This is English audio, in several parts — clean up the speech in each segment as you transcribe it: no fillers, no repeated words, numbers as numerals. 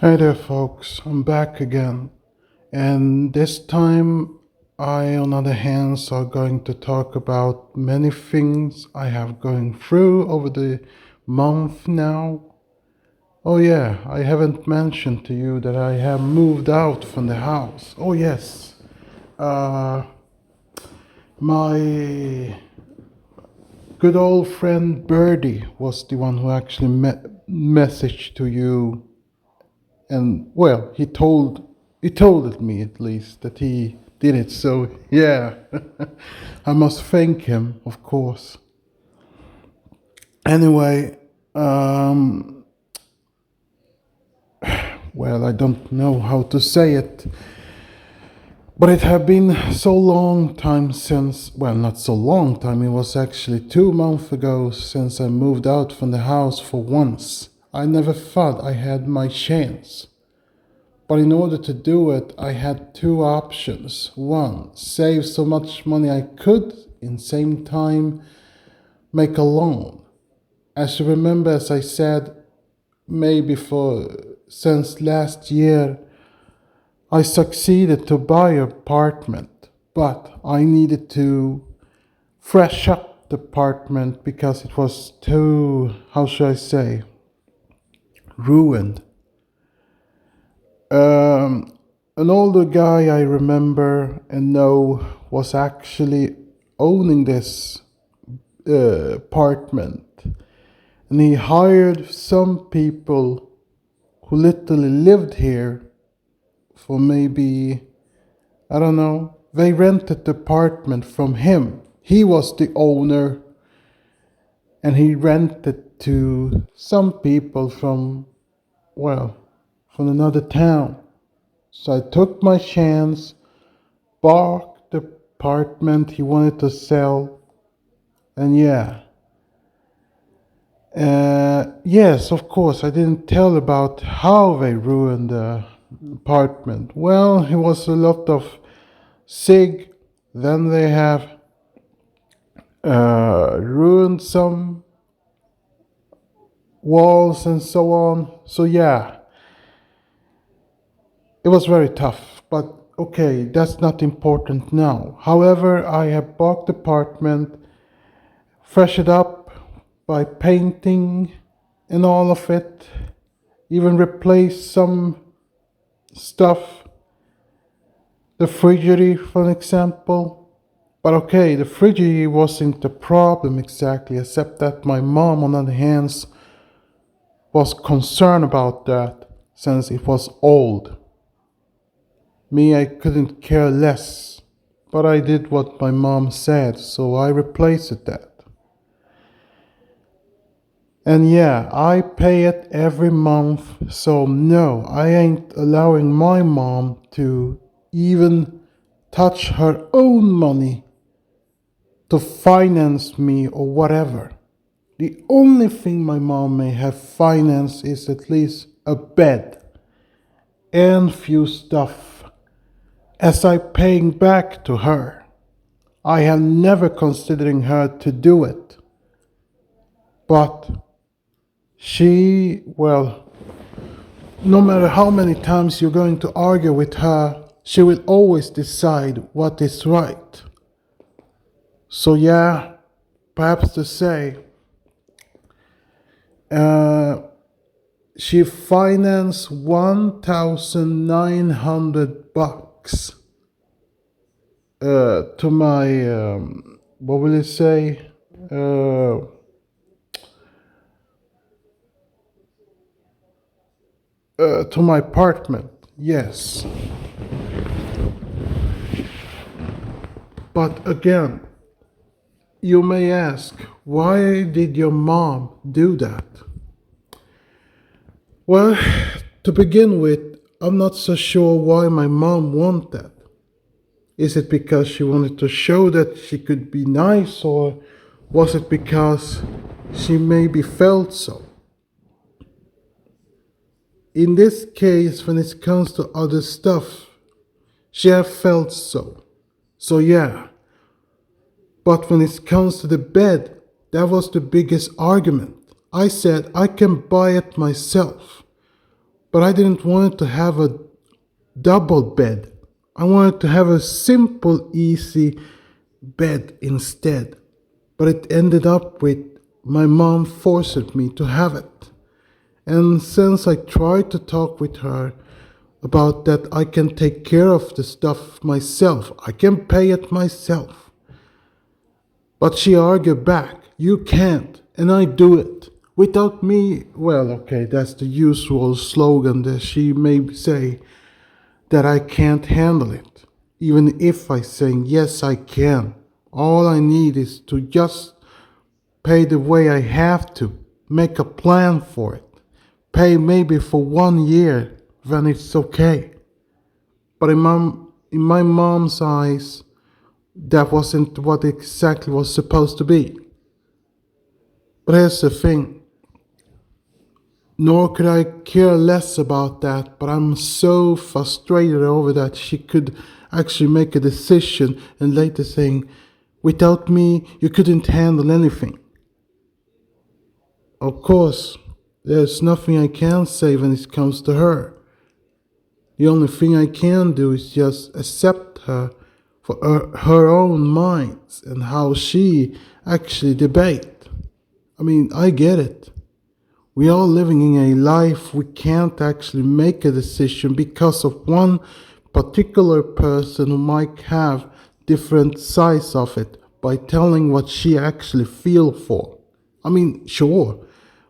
Hey there, folks. I'm back again. And this time, I, on other hands, are going to talk about many things I have going through over the month now. Oh, yeah, I haven't mentioned to you that I have moved out from the house. Oh, yes. Uh, my good old friend Birdie was the one who actually messaged to you, and well, he told it me at least that he did it. So yeah, I must thank him, of course. Anyway, well, I don't know how to say it, but it had been so long time since, well, not so long time, it was actually 2 months ago since I moved out from the house for once. I never thought I had my chance. But in order to do it, I had two options. One, save so much money I could, in same time make a loan. As you remember, as I said, maybe for since last year, I succeeded to buy an apartment, but I needed to fresh up the apartment because it was too, how should I say, ruined. An older guy I remember and know was actually owning this apartment, and he hired some people who literally lived here for maybe, I don't know, they rented the apartment from him. He was the owner, and he rented to some people from, well, from another town. So I took my chance, bought the apartment he wanted to sell, and yeah. Yes, of course, I didn't tell about how they ruined the apartment. Well, it was a lot of sig. Then they have ruined some walls and so on. So yeah, it was very tough. But okay, that's not important now. However, I have bought the apartment, fresh it up by painting and all of it, even replace some stuff, the frigidaire for an example. But okay, the frigidaire wasn't the problem exactly, except that my mom on the other hand was concerned about that since it was old. Me, I couldn't care less, but I did what my mom said, so I replaced that. And yeah, I pay it every month, so no, I ain't allowing my mom to even touch her own money to finance me or whatever. The only thing my mom may have financed is at least a bed and few stuff as I paying back to her. I have never considering her to do it. But she, well, no matter how many times you're going to argue with her, she will always decide what is right. So yeah, perhaps to say, she financed $1,900 to my what will it say? To my apartment. Yes, but again, you may ask, why did your mom do that? Well, to begin with, I'm not so sure why my mom wanted that. Is it because she wanted to show that she could be nice, or was it because she maybe felt so? In this case, when it comes to other stuff, she have felt so. So yeah. But when it comes to the bed, that was the biggest argument. I said I can buy it myself, But I didn't want to have a double bed. I wanted to have a simple, easy bed instead. But it ended up with my mom forced me to have it. And since I tried to talk with her about that, I can take care of the stuff myself, I can pay it myself. But she argued back, you can't, and I do it. Without me, well, okay, that's the usual slogan that she may say, that I can't handle it. Even if I say, yes, I can. All I need is to just pay the way I have to, make a plan for it. Pay maybe for 1 year, then it's okay. But in my mom's eyes, that wasn't what exactly was supposed to be. But here's the thing, nor could I care less about that, but I'm so frustrated over that she could actually make a decision and later saying, without me, you couldn't handle anything. Of course, there's nothing I can say when it comes to her. The only thing I can do is just accept her for her own minds and how she actually debate. I mean, I get it. We are living in a life we can't actually make a decision because of one particular person who might have different sides of it by telling what she actually feel for. I mean, sure,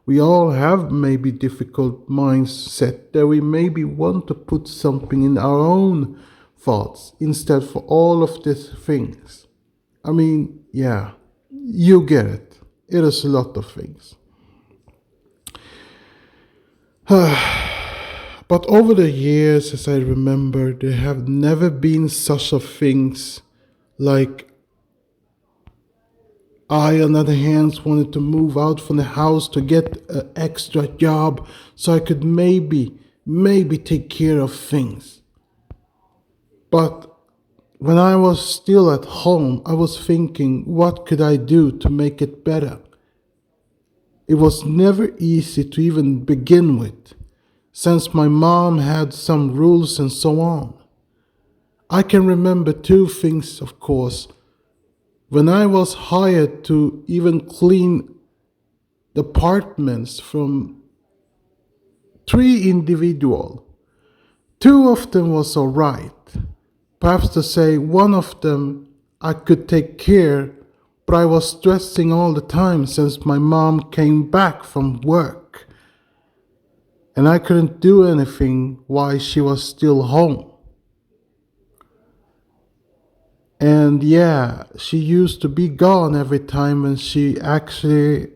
we all have maybe difficult mindset that we maybe want to put something in our own thoughts instead for all of these things. I mean, yeah, you get it. It is a lot of things. But over the years, as I remember, there have never been such a things like I, on the other hand, wanted to move out from the house to get an extra job so I could maybe take care of things. But when I was still at home, I was thinking, what could I do to make it better? It was never easy to even begin with, since my mom had some rules and so on. I can remember two things, of course. When I was hired to even clean the apartments from 3 individuals, two of them was all right. Perhaps to say one of them I could take care, but I was stressing all the time since my mom came back from work. And I couldn't do anything while she was still home. And yeah, she used to be gone every time when she actually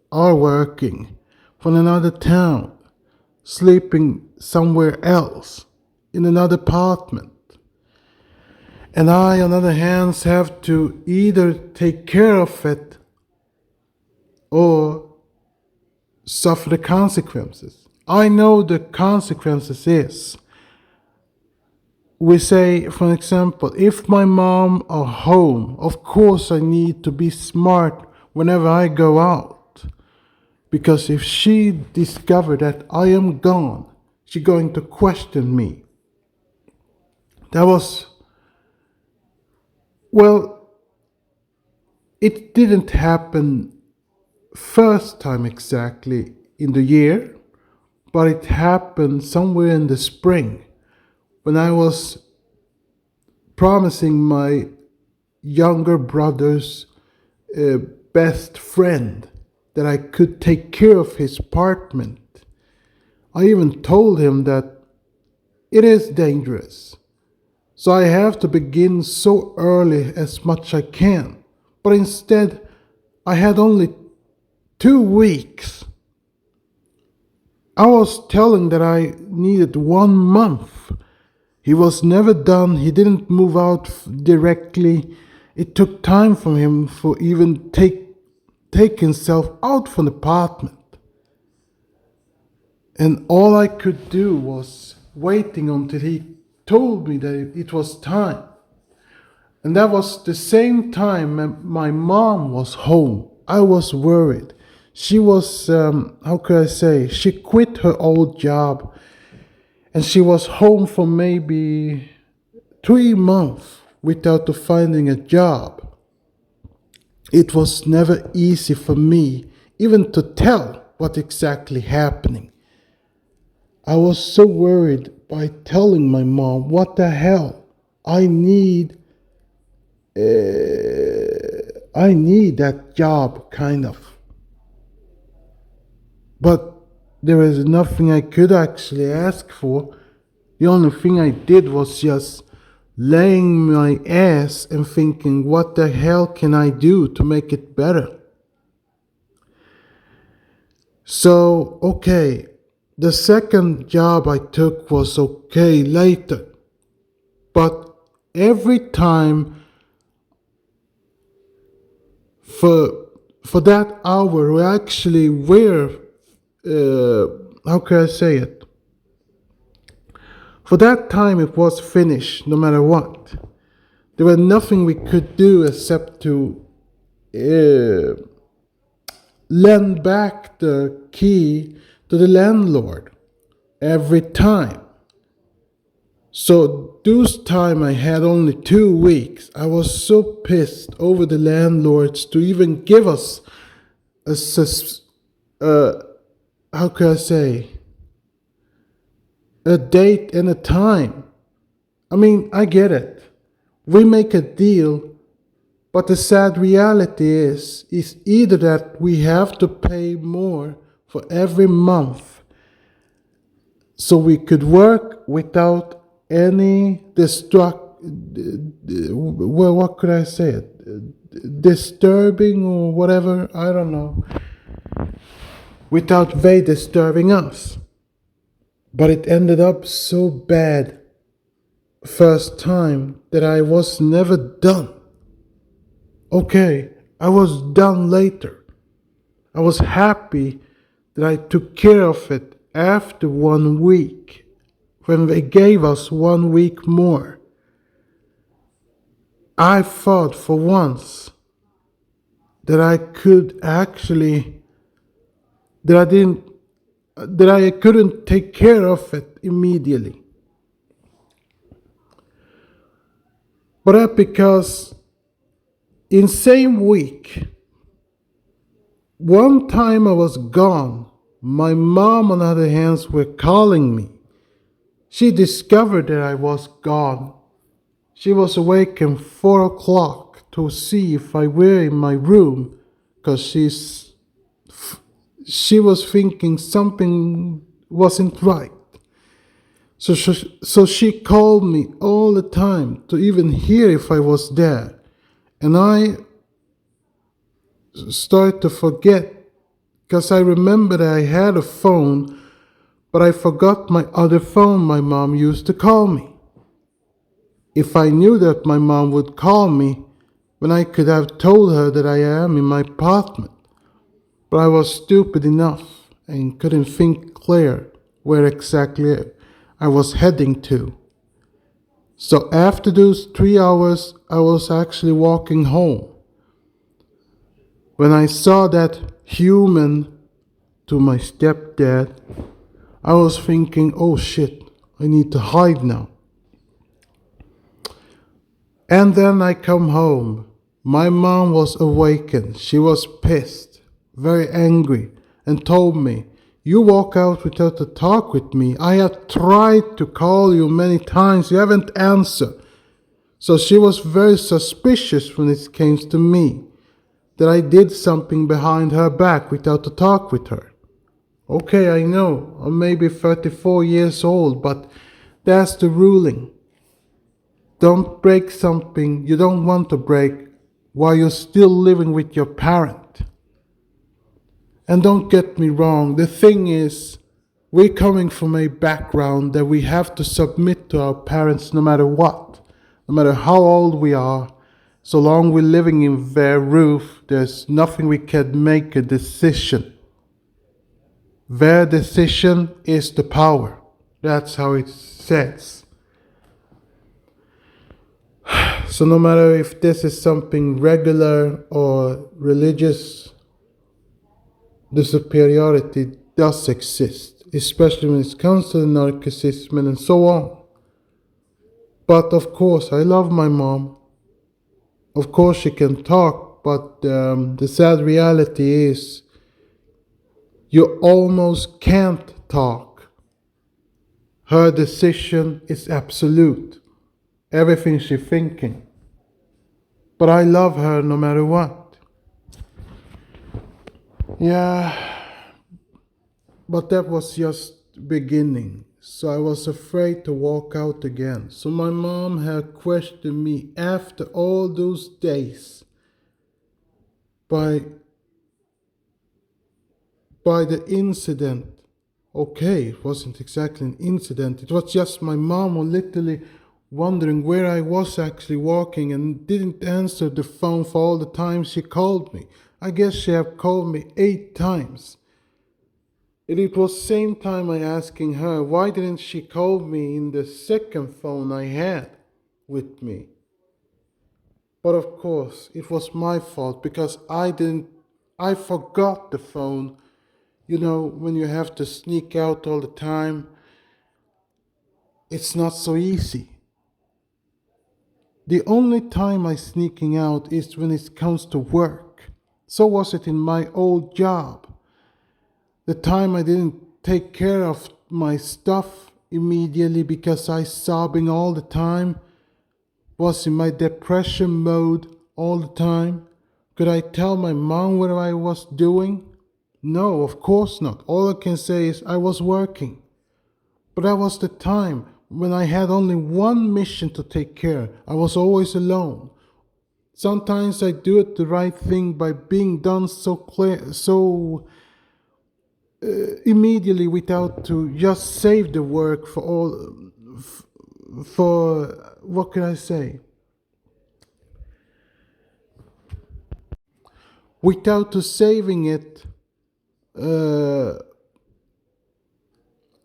are working from another town, sleeping somewhere else in another apartment. And I, on the other hand, have to either take care of it or suffer the consequences. I know the consequences is, we say, for example, if my mom are home, of course I need to be smart whenever I go out. Because if she discover that I am gone, she's going to question me. That was, well, it didn't happen first time exactly in the year, but it happened somewhere in the spring when I was promising my younger brother's best friend that I could take care of his apartment. I even told him that it is dangerous, so I have to begin so early as much I can. But instead, I had only 2 weeks. I was telling that I needed 1 month. He was never done. He didn't move out directly. It took time for him for even take himself out from the apartment. And all I could do was waiting until he told me that it was time. And that was the same time my mom was home. I was worried. She was, how could I say, she quit her old job And she was home for maybe 3 months without finding a job. It was never easy for me even to tell what exactly happening. I was so worried by telling my mom, what the hell? I need I need that job kind of. But there was nothing I could actually ask for. The only thing I did was just laying my ass and thinking, what the hell can I do to make it better? So, okay, the second job I took was okay later. But every time for for that hour we actually were how can I say it? For that time it was finished no matter what. There was nothing we could do except to uh, lend back the key to the landlord every time. So those time I had only 2 weeks. I was so pissed over the landlords to even give us a uh, how can I say, a date and a time. I mean, I get it. We make a deal, but the sad reality is either that we have to pay more for every month so we could work without any well, what could I say it? Disturbing or whatever, I don't know, without they disturbing us. But it ended up so bad first time that I was never done. Okay, I was done later. I was happy that I took care of it after 1 week, when they gave us 1 week more. I thought for once that I could actually, that I didn't, that I couldn't take care of it immediately. But that's because in same week, one time I was gone, my mom on the other hand were calling me. She discovered that I was gone. She was awake at 4 o'clock to see if I were in my room, because she was thinking something wasn't right. So she called me all the time to even hear if I was there. And I started to forget, because I remember that I had a phone, but I forgot my other phone my mom used to call me. If I knew that my mom would call me, then I could have told her that I am in my apartment. But I was stupid enough and couldn't think clear where exactly I was heading to. So after those 3 hours, I was actually walking home. When I saw that human to my stepdad, I was thinking, oh shit, I need to hide now. And then I come home. My mom was awakened. She was pissed, very angry, and told me, you walk out without a talk with me. I have tried to call you many times. You haven't answered. So she was very suspicious when it came to me, that I did something behind her back without a talk with her. Okay, I know, I'm maybe 34 years old, but that's the ruling. Don't break something you don't want to break while you're still living with your parent. And don't get me wrong, the thing is, we're coming from a background that we have to submit to our parents no matter what, no matter how old we are. So long we're living in their roof, there's nothing we can make a decision. Their decision is the power. That's how it says. So no matter if this is something regular or religious, the superiority does exist. especially when it comes to the narcissism and so on. But of course, I love my mom. Of course, she can talk, but the sad reality is you almost can't talk. Her decision is absolute, everything she's thinking. But I love her no matter what. Yeah, but that was just beginning. So I was afraid to walk out again. So my mom had questioned me after all those days by the incident. Okay, it wasn't exactly an incident. It was just my mom was literally wondering where I was actually walking and didn't answer the phone for all the times she called me. I guess she had called me 8 times. And it was same time I asking her why didn't she call me in the second phone I had with me. But of course, it was my fault because I forgot the phone. You know, when you have to sneak out all the time, it's not so easy. The only time I sneaking out is when it comes to work. So was it in my old job. The time I didn't take care of my stuff immediately because I sobbing all the time, was in my depression mode all the time. Could I tell my mom what I was doing? No, of course not. All I can say is I was working. But that was the time when I had only one mission to take care. I was always alone. Sometimes I do it the right thing by being done so clear, so immediately without to just save the work for all, for what can I say? Without to saving it, uh,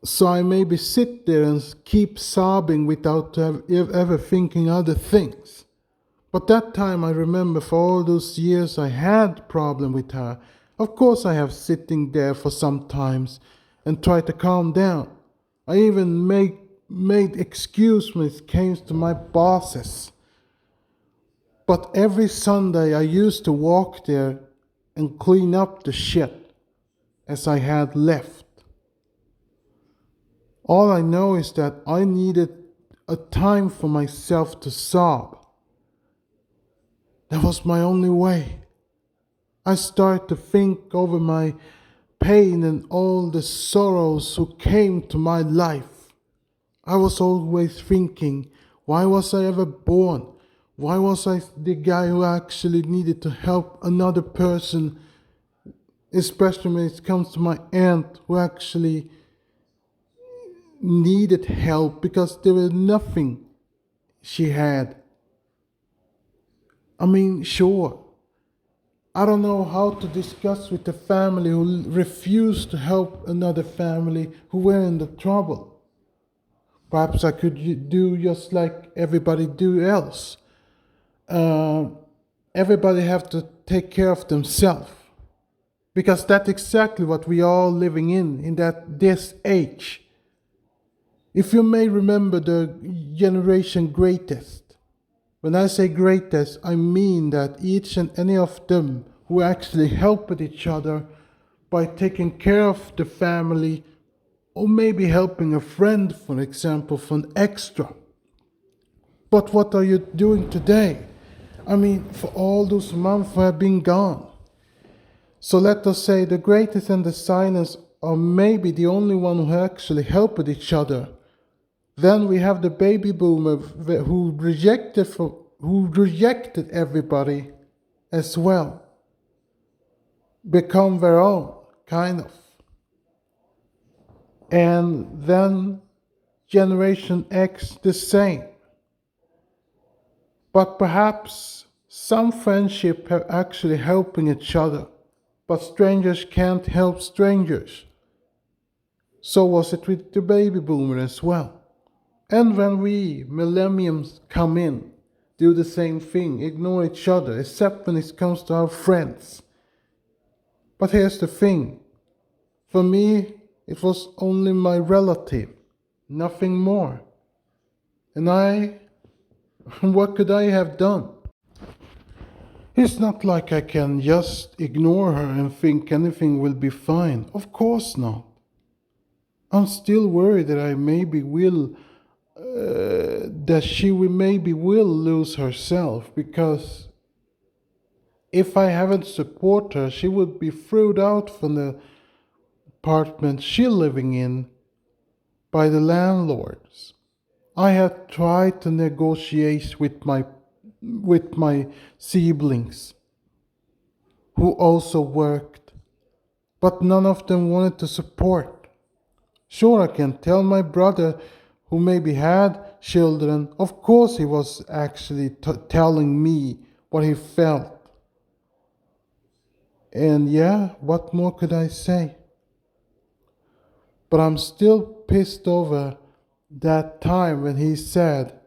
so I maybe sit there and keep sobbing without ever thinking other things. But that time I remember for all those years I had problem with her. Of course I have sitting there for some times and try to calm down. I even made excuse when it came to my bosses. But every Sunday I used to walk there and clean up the shit as I had left. All I know is that I needed a time for myself to sob. That was my only way. I started to think over my pain and all the sorrows who came to my life. I was always thinking, why was I ever born? Why was I the guy who actually needed to help another person, especially when it comes to my aunt who actually needed help because there was nothing she had. I mean, sure, I don't know how to discuss with a family who refused to help another family who were in the trouble. Perhaps I could do just like everybody do else. Uh, Everybody have to take care of themselves because that's exactly what we are living in that this age. If you may remember the generation greatest, when I say greatest, I mean that each and any of them who actually helped each other by taking care of the family or maybe helping a friend, for example, for an extra. But what are you doing today? I mean, for all those months who have been gone. So let us say the greatest and the silence are maybe the only one who actually helped each other. Then we have the baby boomer who rejected everybody as well, become their own kind of. And then Generation X the same. But perhaps some friendship have actually helping each other, but strangers can't help strangers. So was it with the baby boomer as well. And when we millenniums come in, do the same thing, ignore each other, except when it comes to our friends. But here's the thing. For me, It was only my relative, nothing more. And what could I have done? It's not like I can just ignore her and think anything will be fine. Of course not. I'm still worried that maybe will lose herself because if I haven't support her, she would be thrown out from the apartment she's living in by the landlords. I have tried to negotiate with my siblings who also worked, but none of them wanted to support. Sure, I can tell my brother who maybe had children. Of course, he was actually telling me what he felt. And yeah, what more could I say? But I'm still pissed over that time when he said,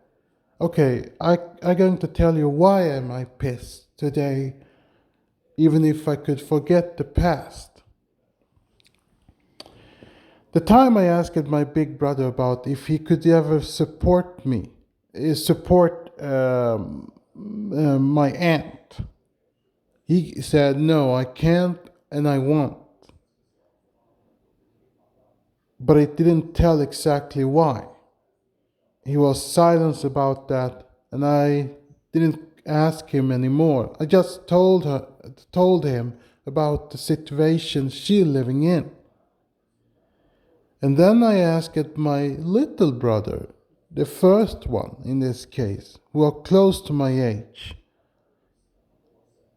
okay, I'm going to tell you why am I pissed today, even if I could forget the past. The time I asked my big brother about if he could ever support me, support my aunt, he said, no, I can't and I won't. But he didn't tell exactly why. He was silent about that, and I didn't ask him anymore. I just told him about the situation she's living in. And then I asked my little brother, the first one in this case, who are close to my age.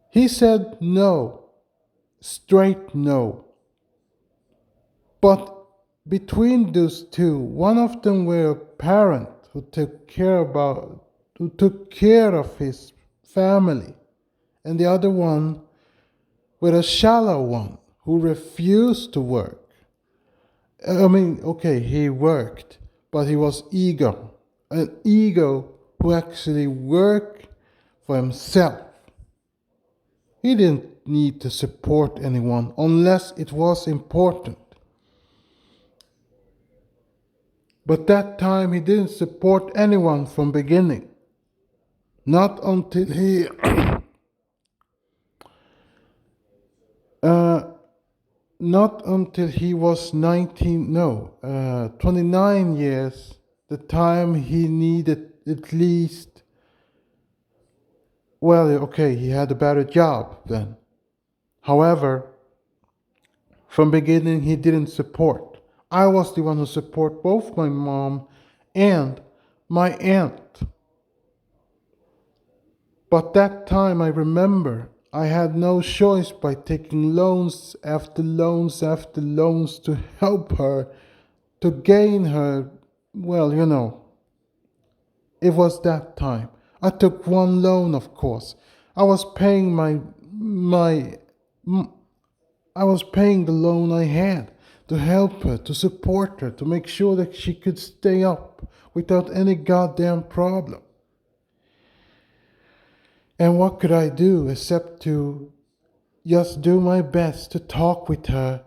He said no, straight no. But between those two, one of them were a parent who took care of his family, and the other one were a shallow one who refused to work. I mean, okay, he worked, but he was an ego who actually worked for himself. He didn't need to support anyone unless it was important. But that time he didn't support anyone from beginning. Not until he uh, not until he was 29 years, the time he needed at least, well, okay, he had a better job then. However, from beginning he didn't support. I was the one who support both my mom and my aunt. But that time I remember I had no choice by taking loans after loans after loans to help her, to gain her. Well, it was that time. I took one loan, of course. I was paying my I was paying the loan I had to help her, to support her, to make sure that she could stay up without any goddamn problem. And what could I do except to just do my best to talk with her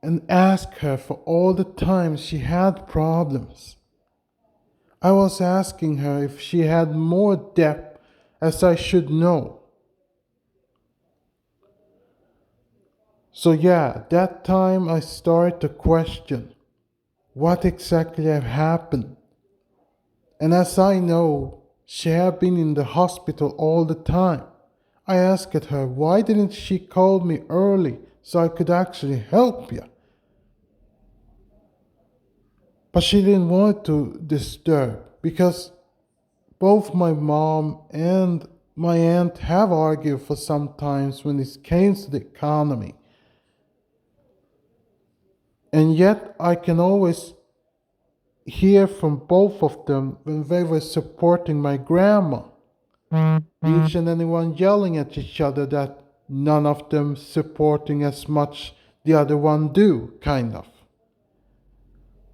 and ask her for all the times she had problems? I was asking her if she had more debt as I should know. So yeah, that time I started to question what exactly had happened. And as I know, she had been in the hospital all the time. I asked her, why didn't she call me early so I could actually help you? But she didn't want to disturb because both my mom and my aunt have argued for some times when it came to the economy. And yet I can always hear from both of them when they were supporting my grandma. Each and anyone yelling at each other that none of them supporting as much the other one do, kind of.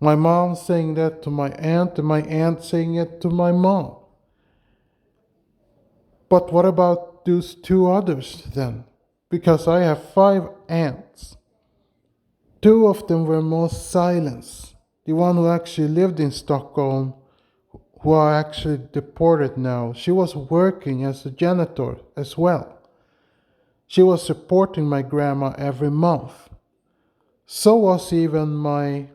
My mom saying that to my aunt and my aunt saying it to my mom. But what about those two others then? Because I have 5 aunts. Two of them were more silence. The one who actually lived in Stockholm, who are actually deported now, she was working as a janitor as well. She was supporting my grandma every month. So was even my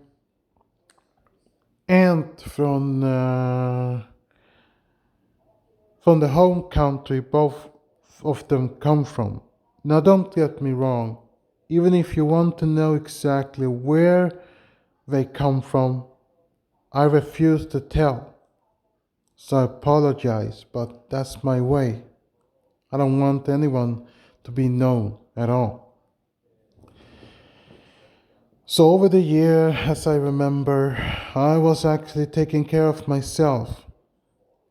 aunt from the home country both of them come from. Now, don't get me wrong, even if you want to know exactly where they come from, I refuse to tell. So I apologize, but that's my way. I don't want anyone to be known at all. So over the year, as I remember, I was actually taking care of myself.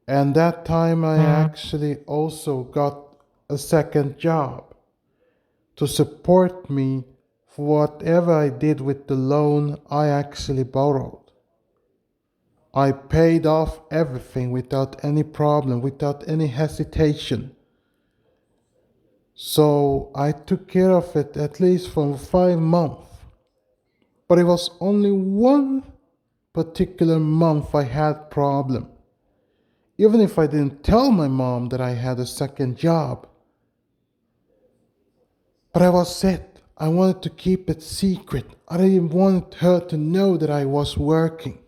And that time I actually also got a second job to support me for whatever I did with the loan I actually borrowed. I paid off everything without any problem, without any hesitation. So I took care of it at least for 5 months. But it was only one particular month I had problem. Even if I didn't tell my mom that I had a second job. But I was set. I wanted to keep it secret. I didn't want her to know that I was working.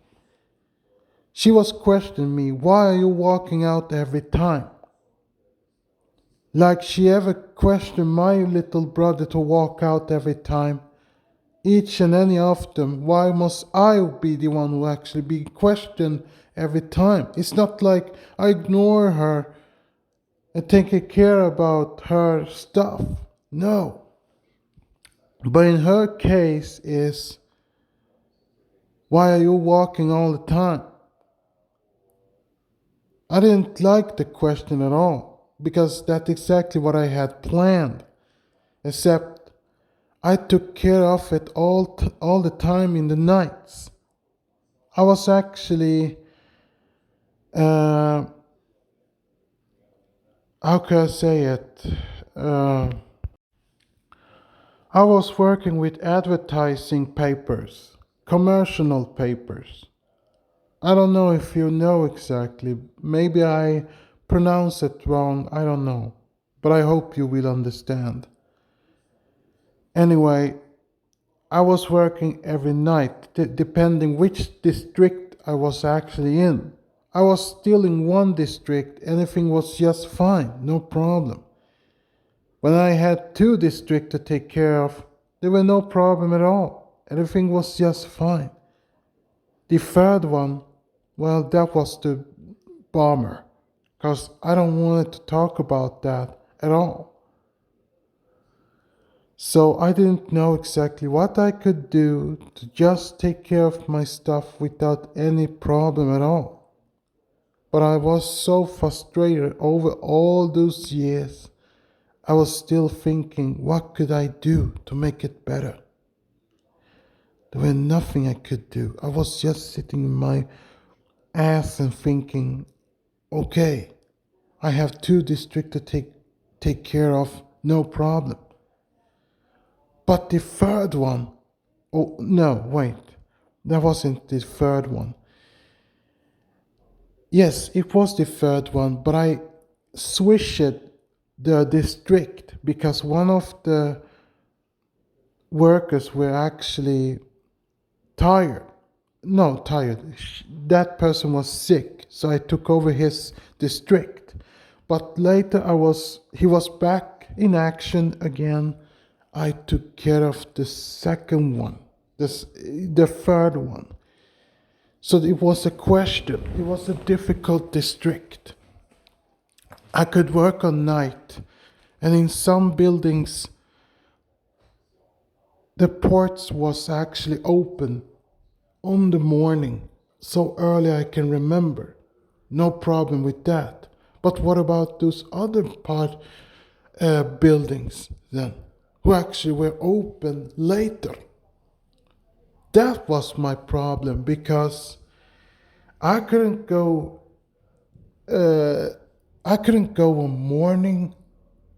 She was questioning me, why are you walking out every time? Like she ever questioned my little brother to walk out every time. Each and any of them, why must I be the one who actually be questioned every time? It's not like I ignore her and take care about her stuff. No. But in her case is, why are you walking all the time? I didn't like the question at all, because that's exactly what I had planned. Except I took care of it all the time in the nights. I was actually, uh, how can I say it? Uh, I was working with advertising papers, commercial papers. I don't know if you know exactly. Maybe I pronounce it wrong. I don't know. But I hope you will understand. Anyway, I was working every night, depending which district I was actually in. I was still in one district, anything was just fine, no problem. When I had two districts to take care of, there were no problem at all. Everything was just fine. The third one, well, that was the bomber, because I don't want to talk about that at all. So I didn't know exactly what I could do to just take care of my stuff without any problem at all. But I was so frustrated over all those years. I was still thinking, what could I do to make it better? There was nothing I could do. I was just sitting in my ass and thinking, okay, I have two districts to take care of, no problem. But the third one, oh no, wait, that wasn't the third one. Yes, it was the third one, but I switched the district because one of the workers were actually tired. No, tired. That person was sick, so I took over his district. But later he was back in action again. I took care of the second one, the third one. So it was a question. It was a difficult district. I could work on night, and in some buildings, the ports was actually open on the morning, so early I can remember. No problem with that. But what about those other buildings then, who actually were open later? That was my problem because I couldn't go. Uh, I couldn't go on morning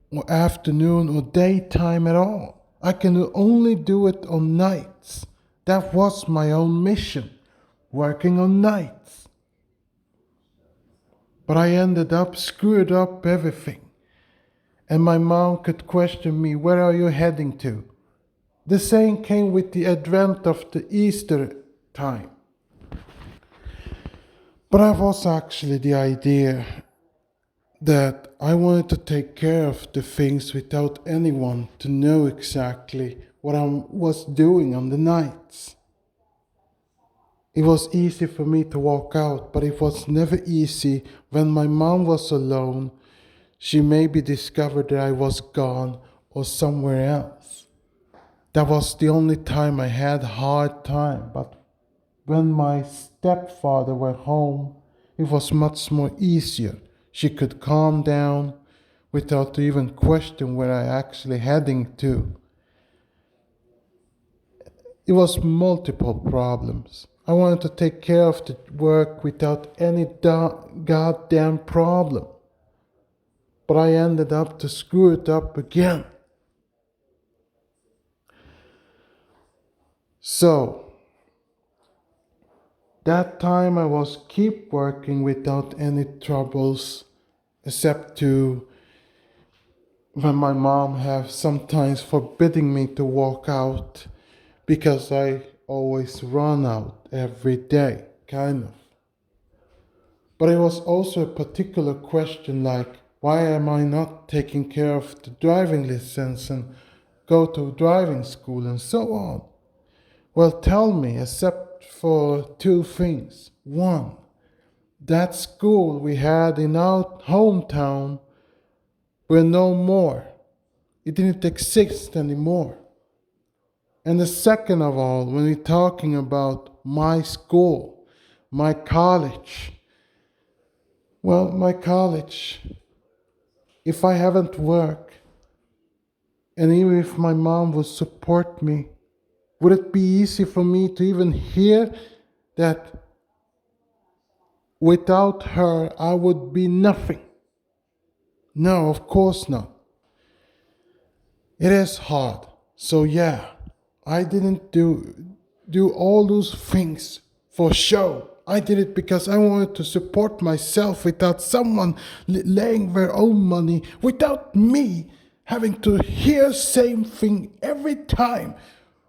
or afternoon or daytime at all. I can only do it on nights. That was my own mission, working on nights. But I ended up screwed up everything. And my mom could question me, where are you heading to? The same came with the advent of the Easter time. But I was actually the idea that I wanted to take care of the things without anyone to know exactly what I was doing on the nights. It was easy for me to walk out, but it was never easy when my mom was alone. She maybe discovered that I was gone or somewhere else. That was the only time I had a hard time, but when my stepfather were home, it was much more easier. She could calm down without even question where I actually heading to. It was multiple problems. I wanted to take care of the work without any goddamn problem. But I ended up to screw it up again. So, that time I was keep working without any troubles except to when my mom have sometimes forbidding me to walk out because I always run out every day, kind of. But it was also a particular question like, why am I not taking care of the driving license and go to driving school and so on? Well, tell me, except for two things. One, that school we had in our hometown were no more. It didn't exist anymore. And the second of all, when we're talking about my school, my college, well, my college, if I haven't worked, and even if my mom would support me, would it be easy for me to even hear that without her I would be nothing? No, of course not. It is hard. So yeah, I didn't do all those things for show. I did it because I wanted to support myself without someone laying their own money, without me having to hear same thing every time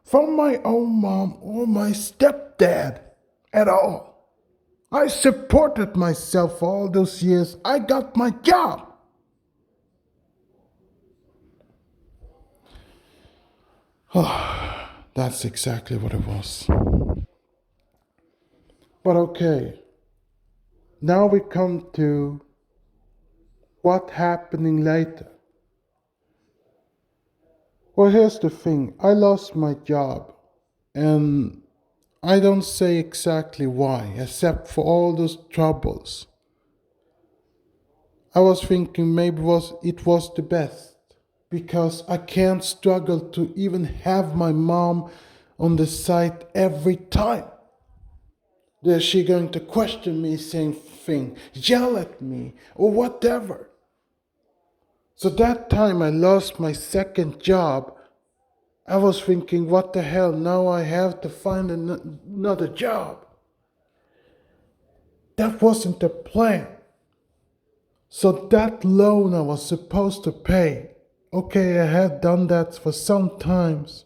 from my own mom or my stepdad at all. I supported myself for all those years. I got my job. That's exactly what it was. But okay, now we come to what happening later. Well, here's the thing. I lost my job, and I don't say exactly why, except for all those troubles. I was thinking maybe it was the best, because I can't struggle to even have my mom on the site every time. Is she going to question me, same thing, yell at me, or whatever? So that time I lost my second job, I was thinking, what the hell, now I have to find another job. That wasn't the plan. So that loan I was supposed to pay, okay, I had done that for some times,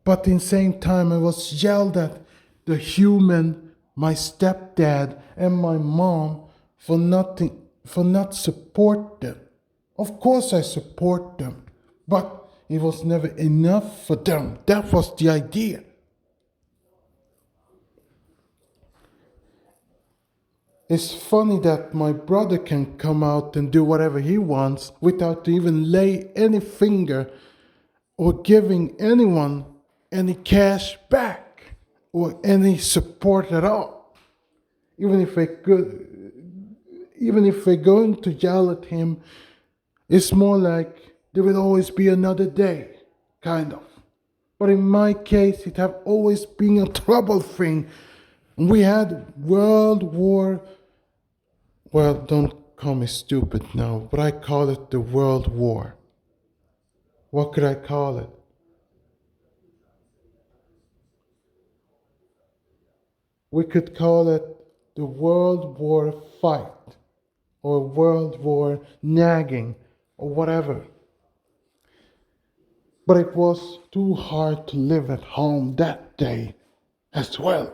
but in the same time I was yelled at the human, my stepdad and my mom for not support them. Of course I support them, but it was never enough for them. That was the idea. It's funny that my brother can come out and do whatever he wants without even lay any finger or giving anyone any cash back or any support at all. Even if they're going to yell at him, it's more like there will always be another day, kind of. But in my case, it have always been a trouble thing. We had World War. Well, don't call me stupid now, but I call it the World War. What could I call it? We could call it the World War fight or World War nagging or whatever. But it was too hard to live at home that day as well.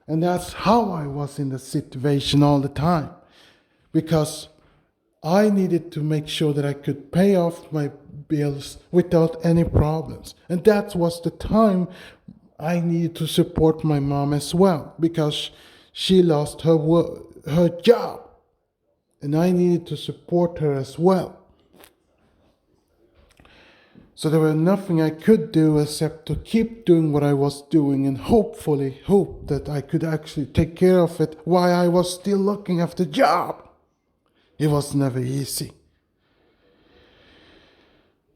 And that's how I was in the situation all the time. Because I needed to make sure that I could pay off my bills without any problems. And that was the time I needed to support my mom as well, because she lost her job. And I needed to support her as well. So there was nothing I could do except to keep doing what I was doing and hopefully hope that I could actually take care of it while I was still looking after the job. It was never easy.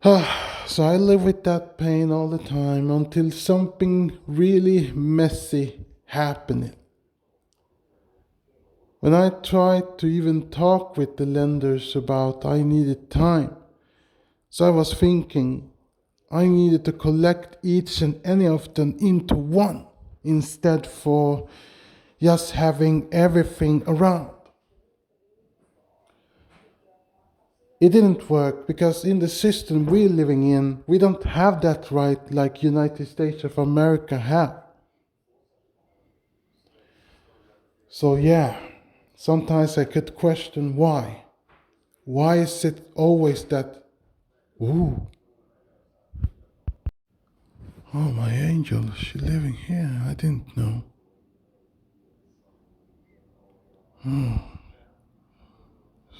So I live with that pain all the time until something really messy happened. When I tried to even talk with the lenders about I needed time, so I was thinking I needed to collect each and any of them into one instead for just having everything around. It didn't work because in the system we're living in, we don't have that right like United States of America have. So yeah, sometimes I could question why. Why is it always that, ooh, oh my angel, she's living here, I didn't know.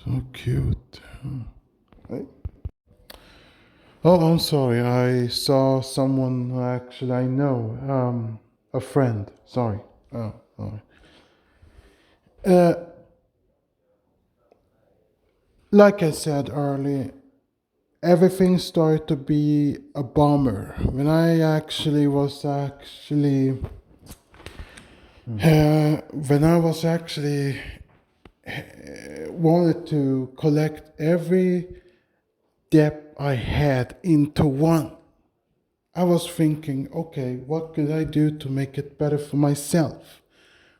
So cute. Hey. Oh, I'm sorry. I saw someone who actually I know, a friend. Sorry. Oh, sorry. Uh, like I said earlier, everything started to be a bummer when I actually was actually when I was actually wanted to collect every debt I had into one. I was thinking, okay, what could I do to make it better for myself?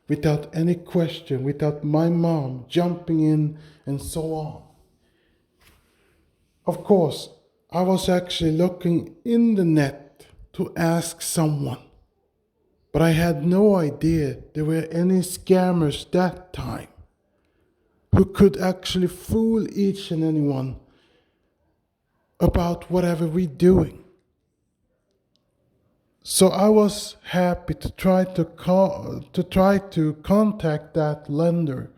Without any question, without my mom jumping in and so on. Of course, I was actually looking in the net to ask someone, but I had no idea there were any scammers that time who could actually fool each and anyone about whatever we're doing. So I was happy to try to contact that lender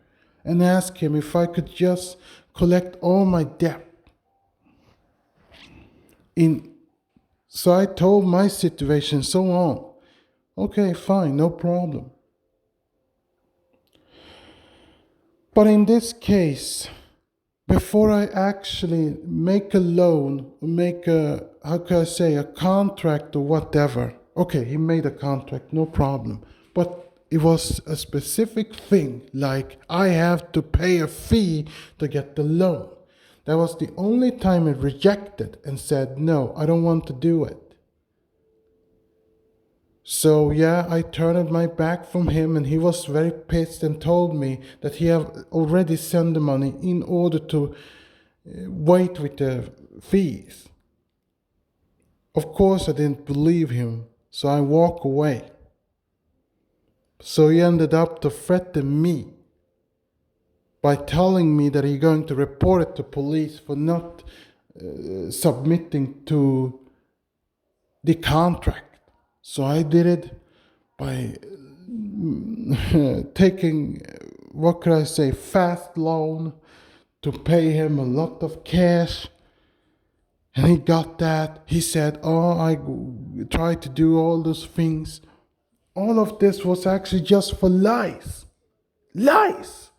and ask him if I could just collect all my debt. In so I told my situation so on. Okay, fine, no problem. But in this case, before I actually make a loan, make a, how can I say, a contract or whatever. Okay, he made a contract, no problem. But it was a specific thing, like I have to pay a fee to get the loan. That was the only time he rejected and said, no, I don't want to do it. So yeah, I turned my back from him and he was very pissed and told me that he had already sent the money in order to wait with the fees. Of course I didn't believe him, so I walked away. So he ended up to threaten me by telling me that he's going to report it to police for not submitting to the contract. So I did it by taking, what could I say, fast loan to pay him a lot of cash. And he got that. He said, oh, I tried to do all those things. All of this was actually just for lies. Lies!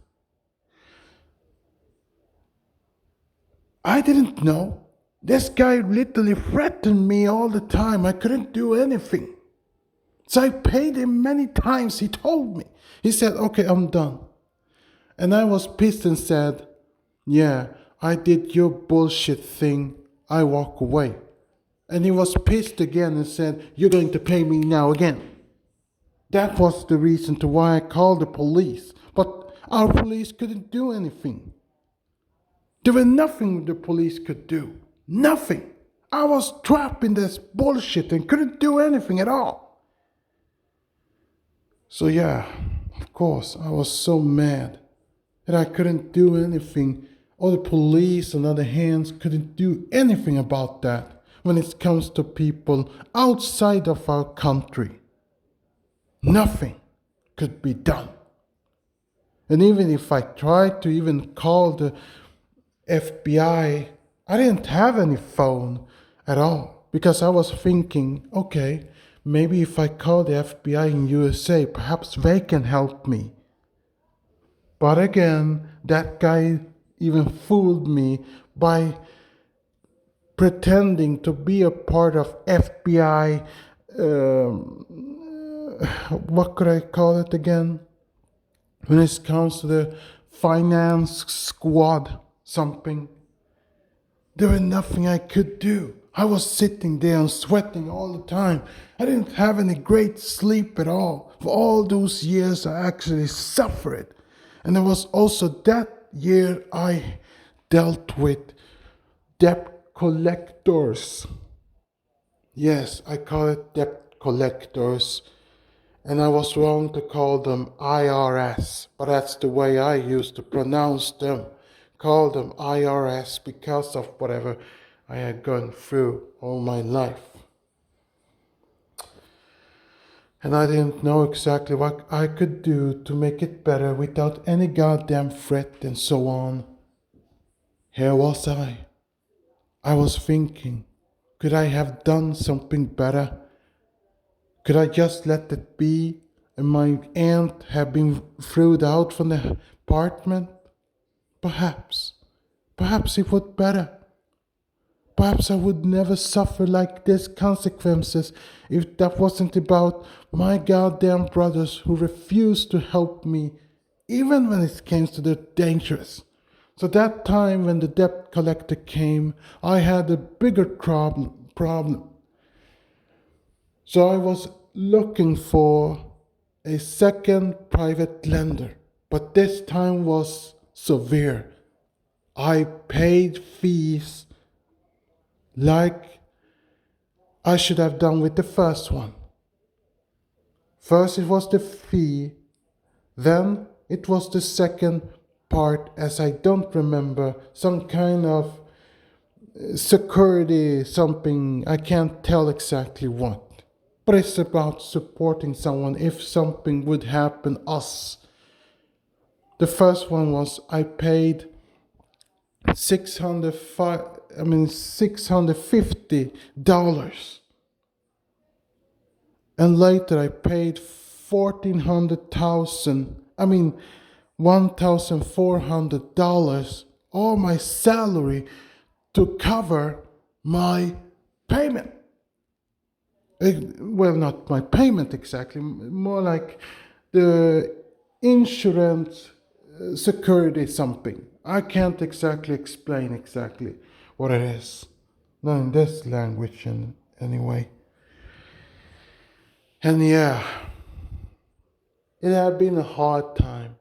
I didn't know. This guy literally threatened me all the time. I couldn't do anything. So I paid him many times. He told me. He said, okay, I'm done. And I was pissed and said, yeah, I did your bullshit thing. I walk away. And he was pissed again and said, you're going to pay me now again. That was the reason to why I called the police. But our police couldn't do anything. There was nothing the police could do. Nothing. I was trapped in this bullshit and couldn't do anything at all. So yeah, of course, I was so mad that I couldn't do anything. Or the police, on the other hand, couldn't do anything about that when it comes to people outside of our country. Nothing could be done. And even if I tried to even call the FBI, I didn't have any phone at all because I was thinking, okay, maybe if I call the FBI in USA, perhaps they can help me. But again, that guy even fooled me by pretending to be a part of FBI. What could I call it again? When it comes to the finance squad, something. There was nothing I could do. I was sitting there and sweating all the time. I didn't have any great sleep at all. For all those years, I actually suffered. And it was also that year I dealt with debt collectors. Yes, I call it debt collectors. And I was wrong to call them IRS, but that's the way I used to pronounce them. Call them IRS because of whatever I had gone through all my life. And I didn't know exactly what I could do to make it better without any goddamn threat and so on. Here was I. I was thinking, could I have done something better? Could I just let it be and my aunt have been thrown out from the apartment? Perhaps. Perhaps it would better. Perhaps I would never suffer like this consequences if that wasn't about my goddamn brothers who refused to help me, even when it came to the dangerous. So that time when the debt collector came, I had a bigger problem. So I was looking for a second private lender, but this time was severe. I paid fees like I should have done with the first one. First it was the fee, then it was the second part, as I don't remember, some kind of security, something, I can't tell exactly what. But it's about supporting someone if something would happen us. The first one was I paid $650. And later I paid $1,400, all my salary, to cover my payment. Well, not my payment exactly, more like the insurance security something. I can't exactly explain exactly what it is. Not in this language anyway. And yeah, it had been a hard time.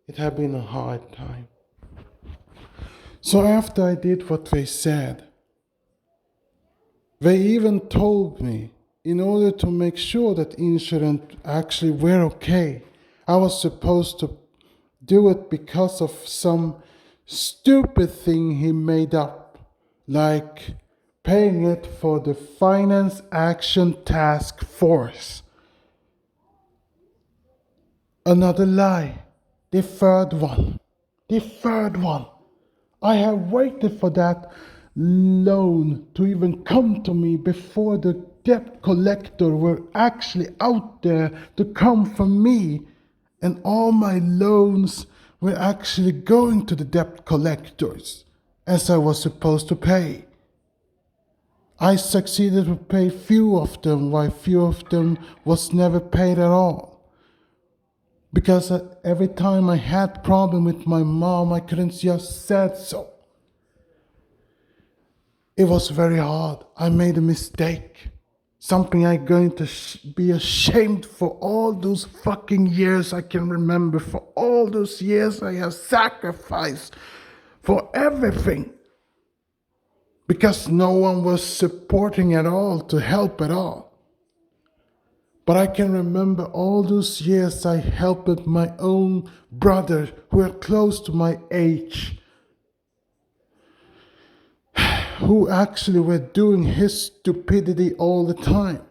It had been a hard time. So after I did what they said, they even told me, in order to make sure that insurance actually were okay, I was supposed to do it because of some stupid thing he made up, like paying it for the Finance Action Task Force. Another lie. The third one. I have waited for that loan to even come to me before the debt collector were actually out there to come for me, and all my loans were actually going to the debt collectors as I was supposed to pay. I succeeded to pay few of them, while few of them was never paid at all. Because every time I had problem with my mom, I couldn't just said so. It was very hard. I made a mistake. Something I'm going to be ashamed for all those fucking years I can remember, for all those years I have sacrificed for everything. Because no one was supporting at all to help at all. But I can remember all those years I helped my own brother who were close to my age, who actually were doing his stupidity all the time.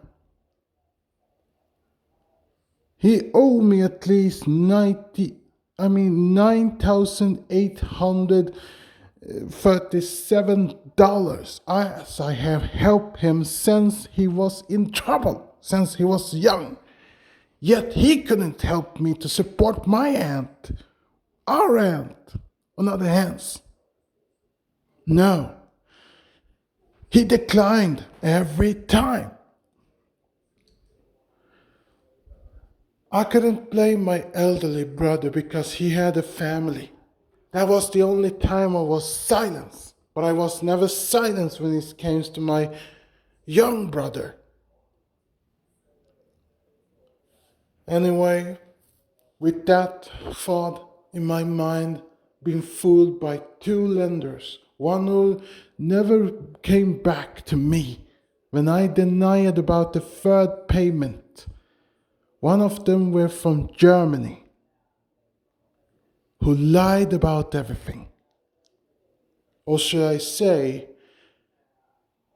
He owed me at least $9,837 as I have helped him since he was in trouble, since he was young. Yet he couldn't help me to support my aunt, our aunt, on other hands. No, he declined every time. I couldn't blame my elderly brother because he had a family. That was the only time I was silenced. But I was never silenced when it came to my young brother. Anyway, with that thought in my mind, being fooled by two lenders, one who never came back to me when I denied about the third payment. One of them were from Germany, who lied about everything. Or should I say,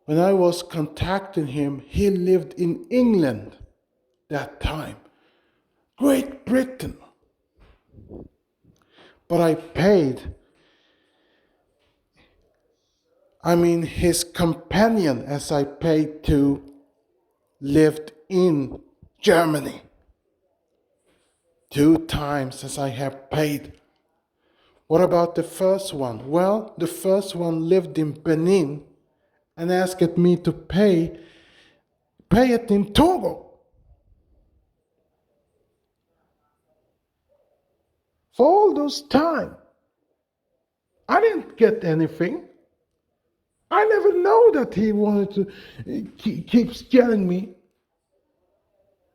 when I was contacting him, he lived in England that time, Great Britain. But I paid, his companion, as I paid to, lived in Germany. 2 times as I have paid. What about the first one? Well, the first one lived in Benin and asked me to pay it in Togo. For all those time, I didn't get anything. I never know that he wanted to keeps telling me.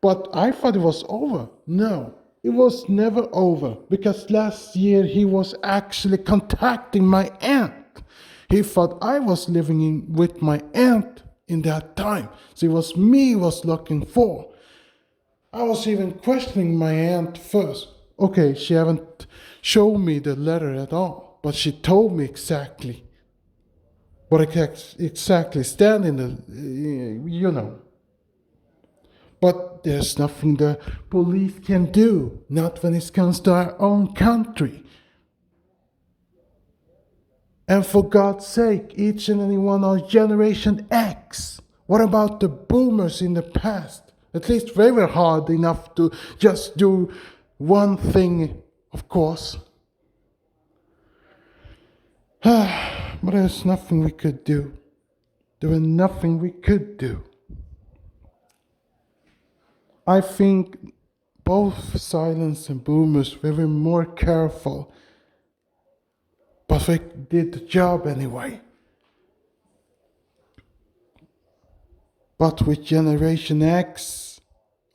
But I thought it was over. No, it was never over, because last year he was actually contacting my aunt. He thought I was living with my aunt in that time. So it was me he was looking for. I was even questioning my aunt first. Okay, she haven't shown me the letter at all, but she told me exactly what exactly stand in the. But there's nothing the police can do, not when it comes to our own country. And for God's sake, each and any one are Generation X. What about the boomers in the past? At least they were hard enough to just do one thing, of course. But there's nothing we could do. There was nothing we could do. I think both silence and boomers were more careful, but they did the job anyway. But with Generation X,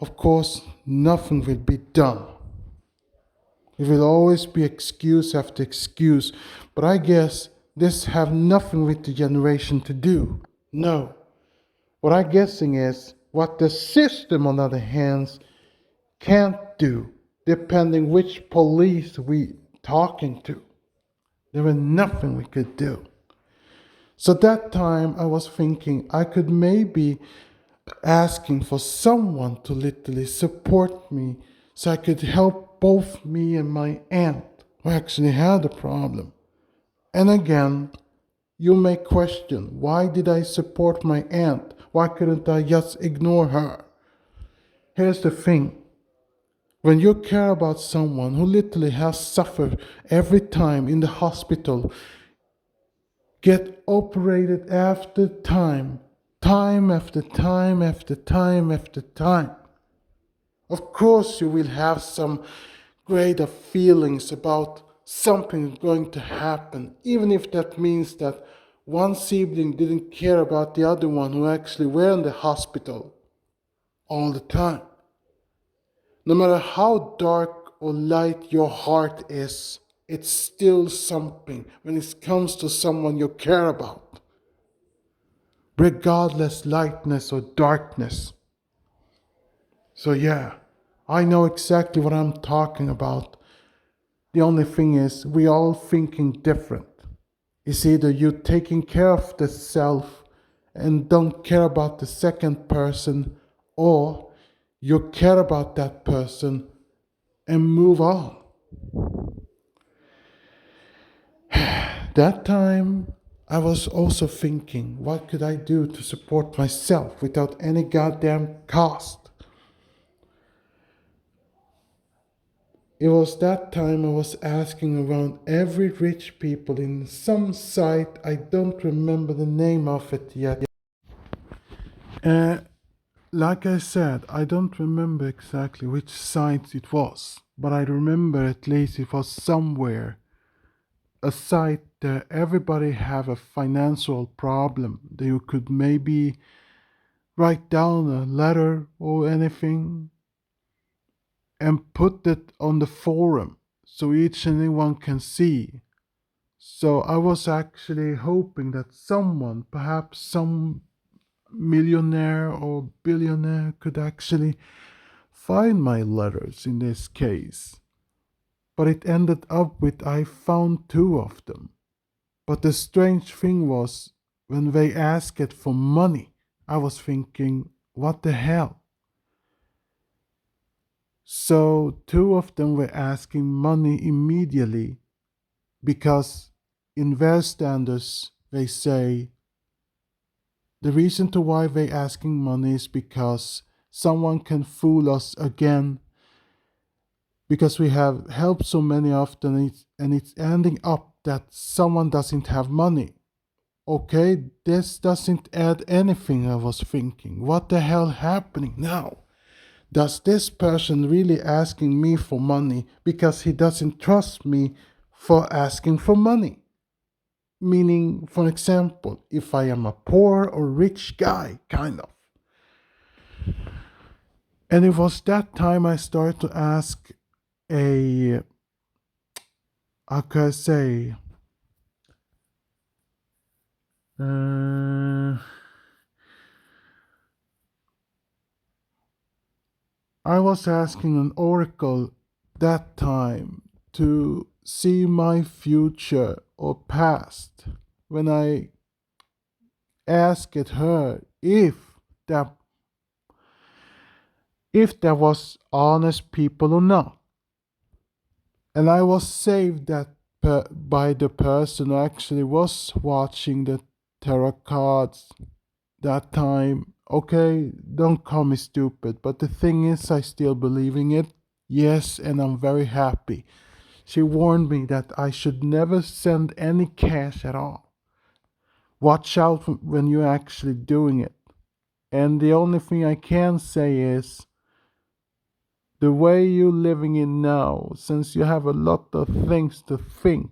of course, nothing will be done. It will always be excuse after excuse, but I guess this have nothing with the generation to do. No. What I'm guessing is what the system, on the other hand, can't do, depending which police we talking to. There was nothing we could do. So that time I was thinking I could maybe asking for someone to literally support me so I could help both me and my aunt who actually had a problem. And again, you may question, why did I support my aunt? Why couldn't I just ignore her? Here's the thing. When you care about someone who literally has suffered every time in the hospital, get operated after time after time after time after time, of course you will have some grade of feelings about something going to happen, even if that means that one sibling didn't care about the other one who actually were in the hospital. all the time. No matter how dark or light your heart is, it's still something when it comes to someone you care about, regardless lightness or darkness. So yeah, I know exactly what I'm talking about. The only thing is we all thinking different. It's either you taking care of the self and don't care about the second person, or you care about that person and move on. That time, I was also thinking, what could I do to support myself without any goddamn cost? It was that time I was asking around every rich people in some site, I don't remember the name of it yet. Uh, like I said, I don't remember exactly which site it was, but I remember at least it was somewhere a site that everybody have a financial problem that you could maybe write down a letter or anything and put it on the forum so each and anyone can see. So I was actually hoping that someone, perhaps some millionaire or billionaire, could actually find my letters in this case. But it ended up with I found two of them. But the strange thing was, when they asked it for money, I was thinking, what the hell? So two of them were asking money immediately because in their standards they say the reason to why they asking money is because someone can fool us again because we have helped so many often and it's ending up that someone doesn't have money. Okay, this doesn't add anything, I was thinking. What the hell happening now? Does this person really asking me for money because he doesn't trust me for asking for money? Meaning, for example, if I am a poor or rich guy, kind of. And it was that time I started to ask a, how can I say, uh, I was asking an oracle that time to see my future or past when I asked her that if there was honest people or not. And I was saved by the person who actually was watching the tarot cards that time. Okay, don't call me stupid, but the thing is, I still believe in it. Yes, and I'm very happy. She warned me that I should never send any cash at all. Watch out when you're actually doing it. And the only thing I can say is the way you're living in now, since you have a lot of things to think,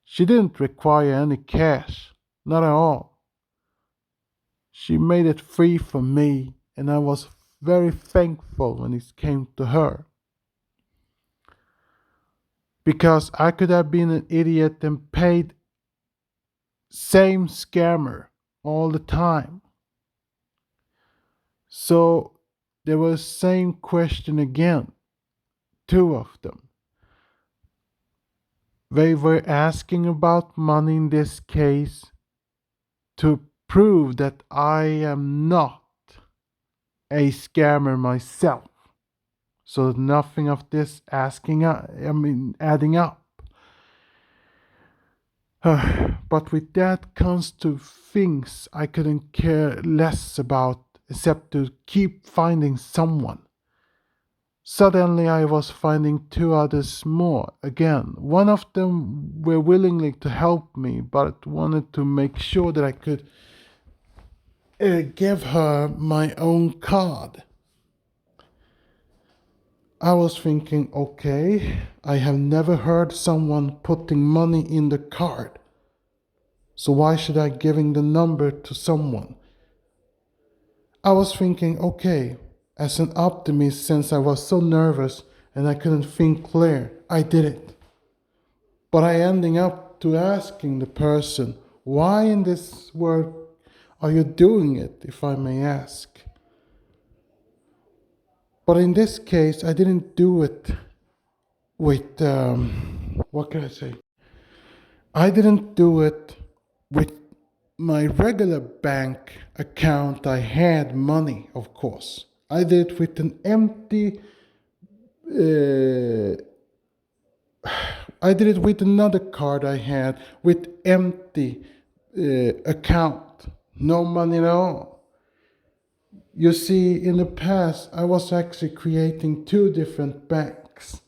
she didn't require any cash, not at all. She made it free for me, and I was very thankful when it came to her. Because I could have been an idiot and paid same scammer all the time. So there was same question again, two of them. They were asking about money in this case to prove that I am not a scammer myself. So nothing of this adding up. But with that comes to things I couldn't care less about except to keep finding someone. Suddenly I was finding two others more again. One of them were willingly to help me, but wanted to make sure that I could give her my own card. I was thinking, okay, I have never heard someone putting money in the card. So why should I giving the number to someone? I was thinking, okay, as an optimist, since I was so nervous and I couldn't think clear, I did it. But I ending up to asking the person, why in this world are you doing it, if I may ask? But in this case, I didn't do it with, what can I say? I didn't do it with my regular bank account. I had money, of course. I did it with an empty, uh, I did it with another card I had with empty account. No money at all. You see, in the past, I was actually creating two different banks.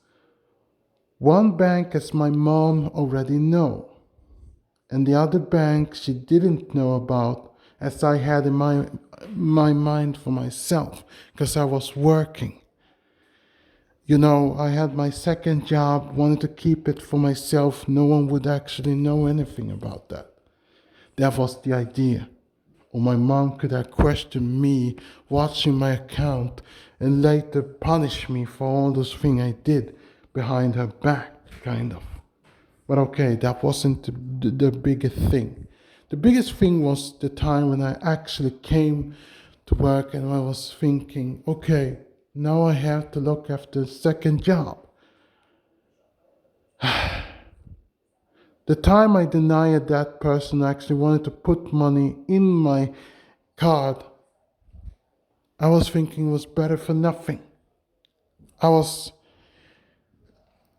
One bank, as my mom already know, and the other bank she didn't know about, as I had in my mind for myself, because I was working. You know, I had my second job, wanted to keep it for myself. No one would actually know anything about that. That was the idea. Or my mom could have questioned me watching my account and later punish me for all those things I did behind her back, kind of. But okay, that wasn't the biggest thing. The biggest thing was the time when I actually came to work and I was thinking, okay, now I have to look after a second job. The time I denied that person actually wanted to put money in my card, I was thinking it was better for nothing. I was,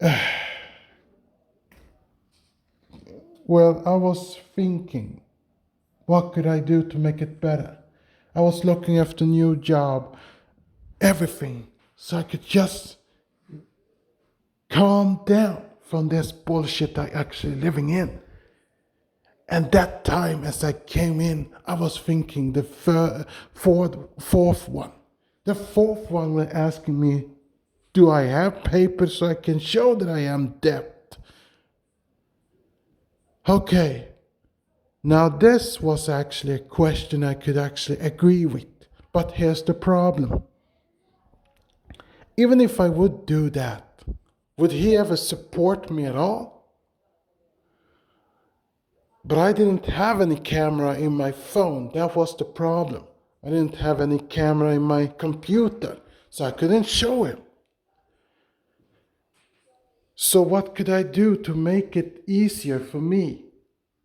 I was thinking, what could I do to make it better? I was looking after a new job, everything, so I could just calm down from this bullshit I actually living in. And that time, as I came in, I was thinking the fourth one. The fourth one was asking me, do I have papers so I can show that I am debt? Okay, now this was actually a question I could actually agree with. But here's the problem. Even if I would do that, would he ever support me at all? But I didn't have any camera in my phone. That was the problem. I didn't have any camera in my computer, so I couldn't show him. So what could I do to make it easier for me?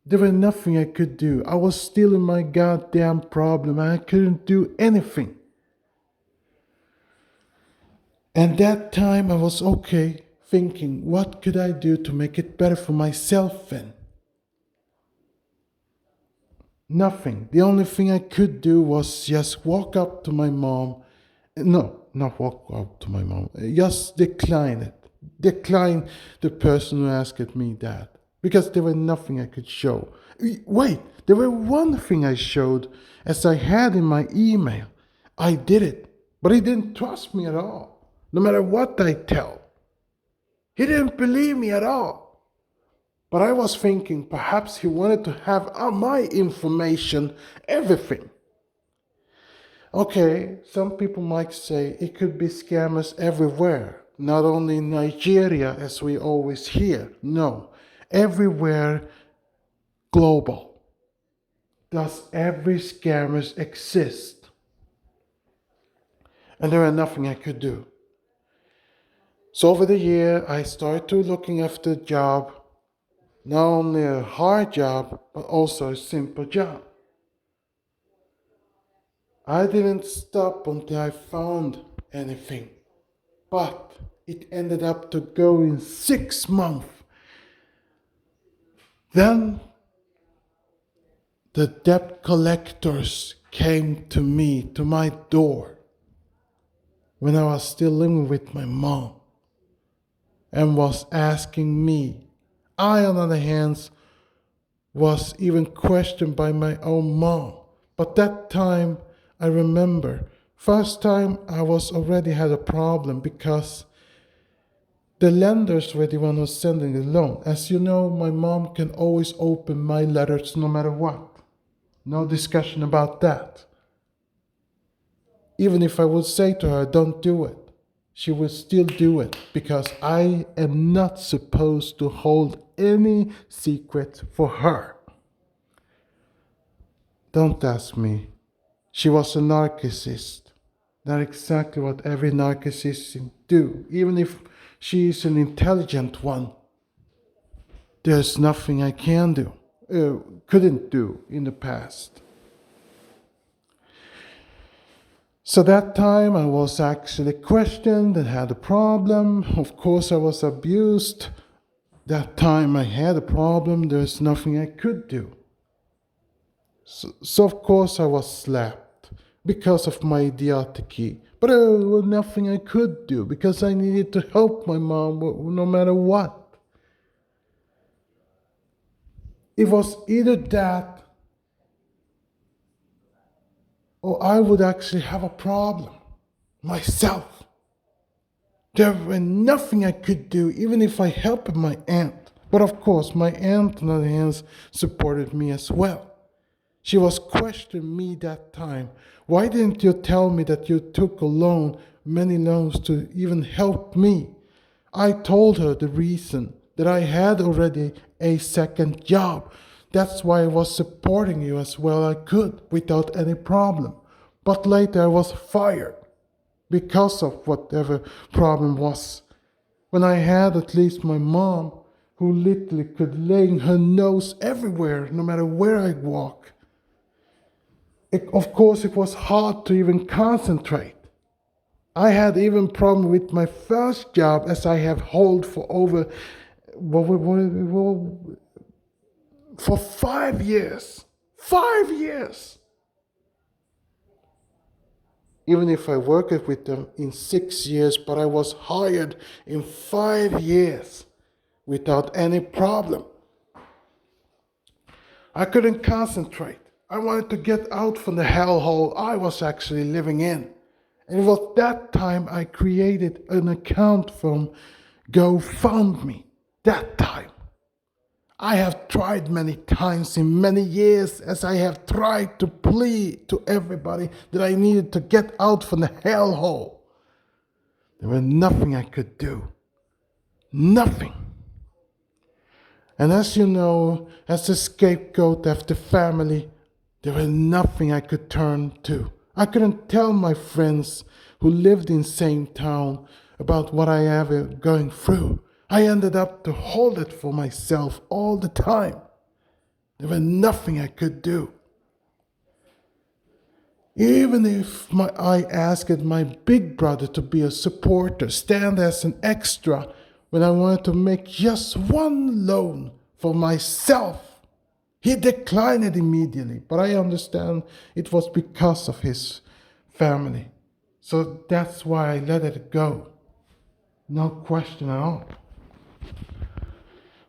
There was nothing I could do. I was still in my goddamn problem and I couldn't do anything. And that time I was okay, thinking, what could I do to make it better for myself then? Nothing. The only thing I could do was just walk up to my mom. No, not walk up to my mom. Just decline it. Decline the person who asked me that. Because there was nothing I could show. Wait, there was one thing I showed as I had in my email. I did it, but he didn't trust me at all. No matter what I tell. He didn't believe me at all. But I was thinking perhaps he wanted to have my information, everything. Okay, some people might say it could be scammers everywhere, not only in Nigeria as we always hear. No, everywhere global. Does every scammers exist? And there was nothing I could do. So over the year, I started to looking after a job, not only a hard job, but also a simple job. I didn't stop until I found anything, but it ended up to go in 6 months. Then the debt collectors came to me, to my door, when I was still living with my mom, and was asking me. I, on the other hand, was even questioned by my own mom. But that time, I remember, first time I was already had a problem because the lenders were the one who's sending the loan. As you know, my mom can always open my letters no matter what. No discussion about that. Even if I would say to her, don't do it, she would still do it because I am not supposed to hold any secret for her. Don't ask me. She was a narcissist. That's exactly what every narcissist do. Even if she is an intelligent one, there's nothing I can do, couldn't do in the past. So that time I was actually questioned and had a problem. Of course, I was abused. That time I had a problem. There's nothing I could do. So of course I was slapped because of my idiotic. But there was nothing I could do because I needed to help my mom no matter what. It was either that or I would actually have a problem myself. There was nothing I could do, even if I helped my aunt. But of course, my aunt, on the other hand, supported me as well. She was questioning me that time. Why didn't you tell me that you took a loan, many loans, to even help me? I told her the reason that I had already a second job. That's why I was supporting you as well I could without any problem. But later I was fired because of whatever problem was. When I had at least my mom, who literally could lay her nose everywhere, no matter where I walk. Of course, it was hard to even concentrate. I had even problem with my first job, as I have held for over for 5 years. 5 years. Even if I worked with them in 6 years, but I was hired in 5 years without any problem. I couldn't concentrate. I wanted to get out from the hellhole I was actually living in. And it was that time I created an account from GoFundMe. That time. I have tried many times in many years, as I have tried to plead to everybody that I needed to get out from the hellhole. There was nothing I could do. Nothing. And as you know, as a scapegoat of the family, there was nothing I could turn to. I couldn't tell my friends who lived in the same town about what I ever going through. I ended up to hold it for myself all the time. There was nothing I could do. Even if I asked my big brother to be a supporter, stand as an extra when I wanted to make just one loan for myself, he declined it immediately. But I understand it was because of his family. So that's why I let it go. No question at all.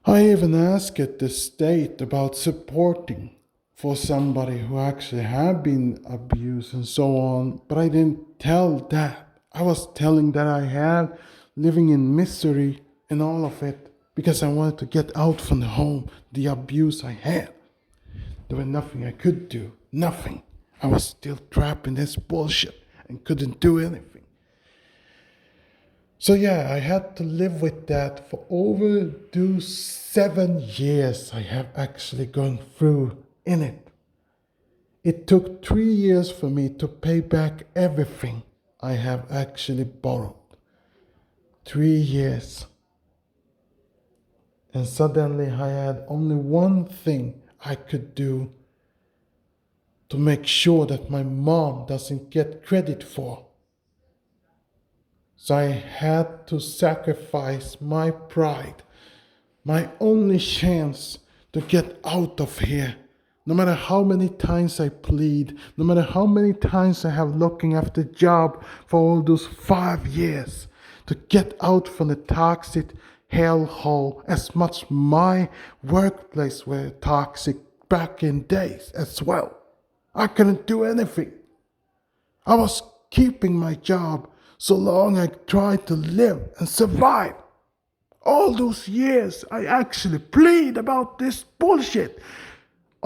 I even asked the state about supporting for somebody who actually had been abused and so on, but I didn't tell that. I was telling that I had living in misery and all of it because I wanted to get out from the home, the abuse I had. There was nothing I could do, nothing. I was still trapped in this bullshit and couldn't do anything. So yeah, I had to live with that for over 7 years. I have actually gone through in it. It took 3 years for me to pay back everything I have actually borrowed. 3 years. And suddenly I had only one thing I could do to make sure that my mom doesn't get credit for. So I had to sacrifice my pride, my only chance to get out of here. No matter how many times I plead, no matter how many times I have looking after job for all those 5 years, to get out from the toxic hellhole, as much my workplace were toxic back in days as well. I couldn't do anything. I was keeping my job so long I tried to live and survive. All those years I actually plead about this bullshit.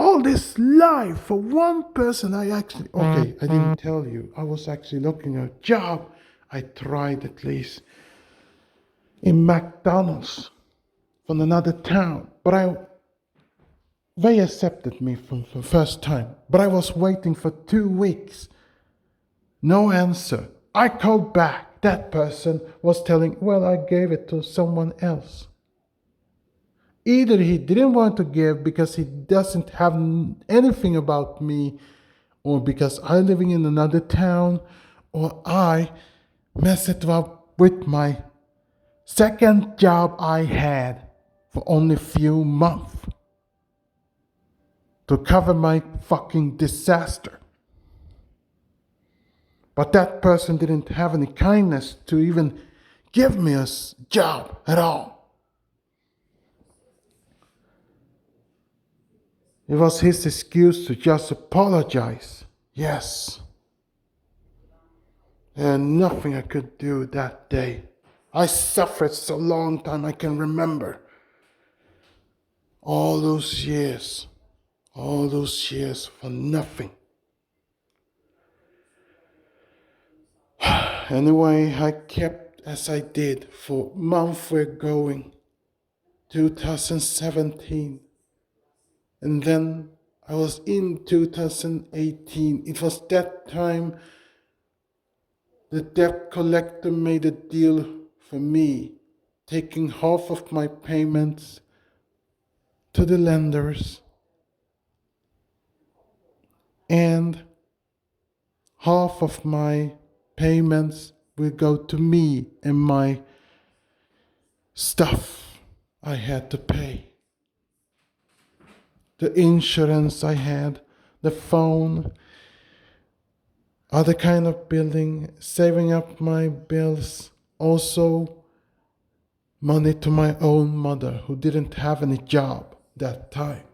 All this life for one person. Okay, I didn't tell you. I was actually looking at a job. I tried at least in McDonald's from another town, but they accepted me from the first time. But I was waiting for 2 weeks. No answer. I called back. That person was telling, well, I gave it to someone else. Either he didn't want to give because he doesn't have anything about me, or because I'm living in another town, or I messed it up with my second job I had for only a few months to cover my fucking disaster. But that person didn't have any kindness to even give me a job at all. It was his excuse to just apologize. Yes. And nothing I could do that day. I suffered so long time I can remember. All those years for nothing. Anyway, I kept as I did for months we're going, 2017. And then I was in 2018. It was that time the debt collector made a deal for me, taking half of my payments to the lenders and half of my payments will go to me and my stuff I had to pay. The insurance I had, the phone, other kind of building, saving up my bills, also money to my own mother who didn't have any job that time.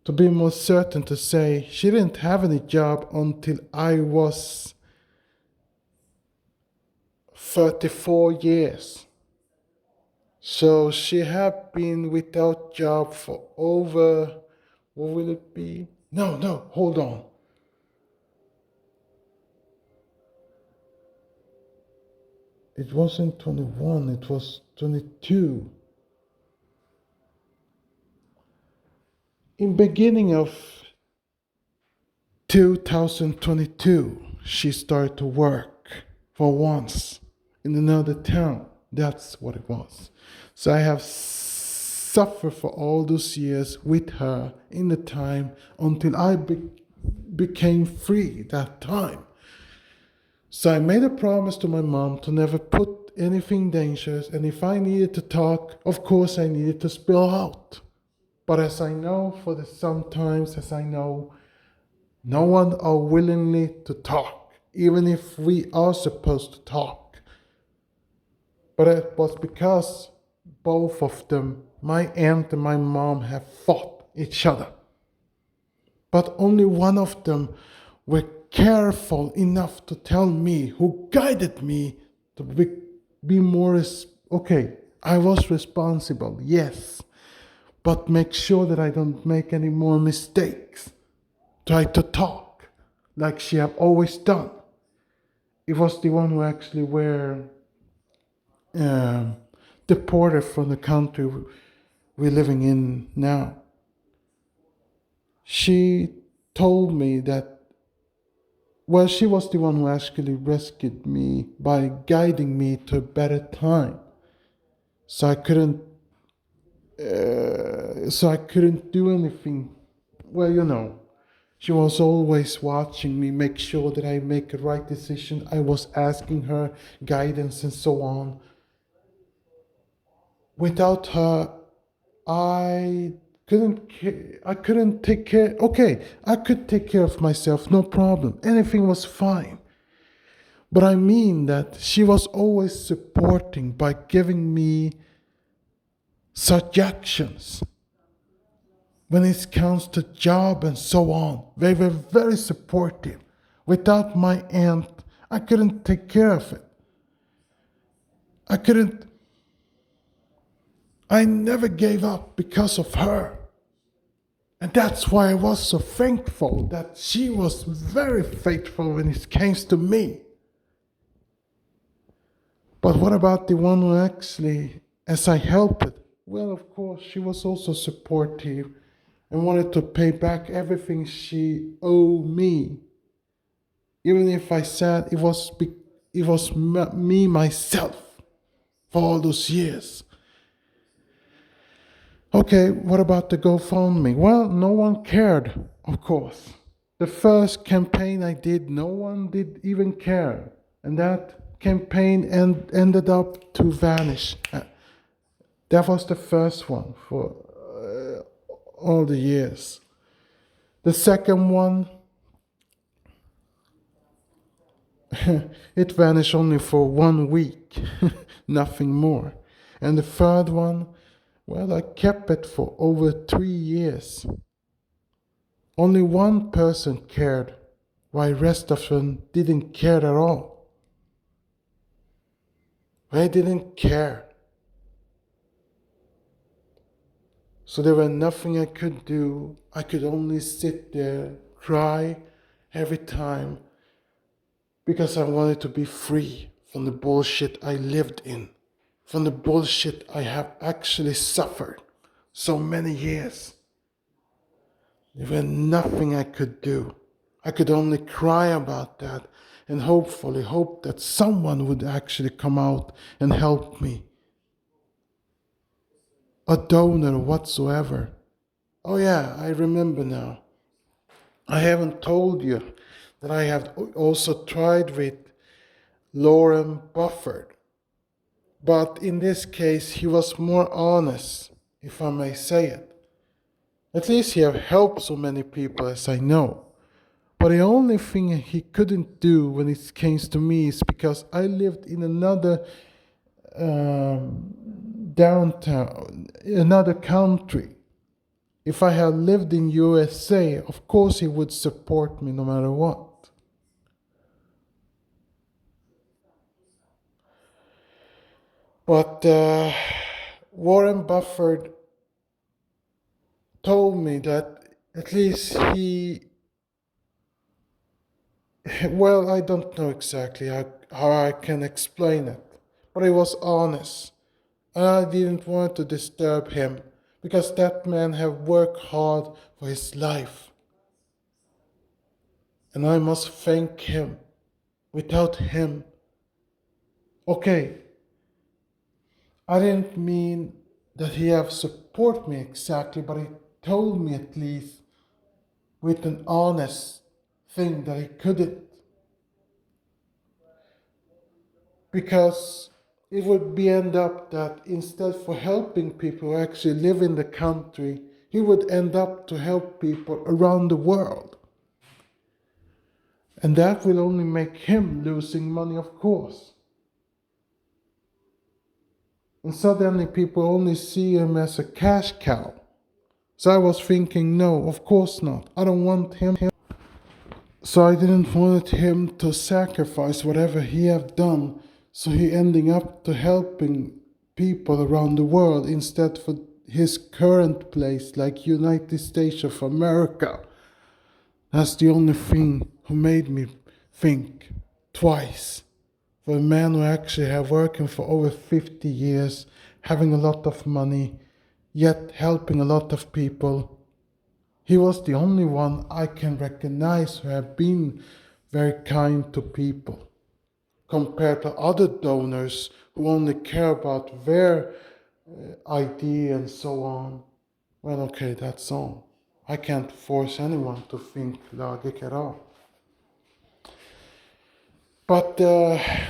To be more certain to say, she didn't have any job until I was 34 years. So she had been without job for over, what will it be? No, hold on. It wasn't 21, it was 22. In beginning of 2022, she started to work for once in another town. That's what it was. So I have suffered for all those years with her in the time until I became free that time. So I made a promise to my mom to never put anything dangerous, and if I needed to talk, of course I needed to spill out. But as I know, sometimes as I know, no one are willingly to talk, even if we are supposed to talk. But it was because both of them, my aunt and my mom, have fought each other. But only one of them were careful enough to tell me, who guided me to be more, okay, I was responsible, yes, but make sure that I don't make any more mistakes. Try to talk like she have always done. It was the one who actually were deported from the country we're living in now. She told me that, well, she was the one who actually rescued me by guiding me to a better time. So I couldn't do anything. Well, she was always watching me, make sure that I make a right decision. I was asking her guidance and so on. Without her, I couldn't take care. Okay, I could take care of myself, no problem. Anything was fine. But I mean that she was always supporting by giving me suggestions. When it comes to job and so on, they were very supportive. Without my aunt, I couldn't take care of it. I never gave up because of her. And that's why I was so thankful that she was very faithful when it came to me. But what about the one who actually, as I helped? Well, of course, she was also supportive and wanted to pay back everything she owed me. Even if I said it was me myself for all those years. Okay, what about the GoFundMe? Well, no one cared, of course. The first campaign I did, no one did even care. And that campaign ended up to vanish. That was the first one for all the years. The second one, it vanished only for 1 week, nothing more. And the third one, well, I kept it for over 3 years. Only one person cared, while the rest of them didn't care at all. They didn't care. So there was nothing I could do. I could only sit there, cry every time, because I wanted to be free from the bullshit I lived in, from the bullshit I have actually suffered so many years. There was nothing I could do. I could only cry about that and hopefully hope that someone would actually come out and help me. A donor whatsoever. Oh yeah, I remember now. I haven't told you that I have also tried with Lauren Bufford. But in this case, he was more honest, if I may say it. At least he have helped so many people as I know. But the only thing he couldn't do when it came to me is because I lived in another downtown, another country. If I had lived in USA, of course he would support me no matter what. But Warren Buffett told me that at least well, I don't know exactly how I can explain it, but he was honest. And I didn't want to disturb him because that man had worked hard for his life. And I must thank him. Without him, okay, I didn't mean that he have support me exactly, but he told me at least with an honest thing that he couldn't. Because it would be end up that instead for helping people who actually live in the country, he would end up to help people around the world. And that will only make him losing money, of course. And suddenly people only see him as a cash cow. So I was thinking, no, of course not. I don't want him. So I didn't want him to sacrifice whatever he have done. So he ending up to helping people around the world instead for his current place like United States of America. That's the only thing who made me think twice. For a man who actually have working for over 50 years, having a lot of money, yet helping a lot of people. He was the only one I can recognize who have been very kind to people, compared to other donors who only care about their ID and so on. Well, okay, that's all. I can't force anyone to think logic at all. But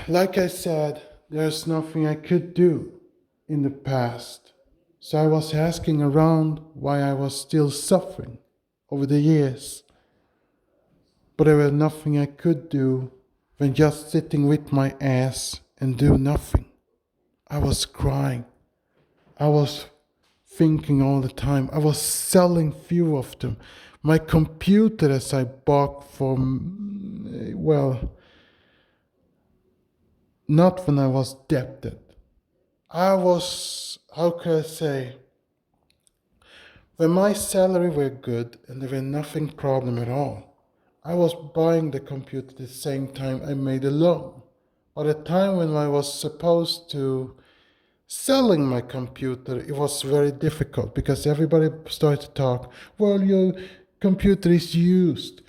like I said, there's nothing I could do in the past. So I was asking around why I was still suffering over the years. But there was nothing I could do than just sitting with my ass and do nothing. I was crying. I was thinking all the time. I was selling few of them. My computer as I bought from, well, not when I was debted. I was, how can I say, When my salary were good and there were nothing problem at all, I was buying the computer at the same time I made a loan. By the time when I was supposed to selling my computer, it was very difficult because everybody started to talk, well, your computer is used.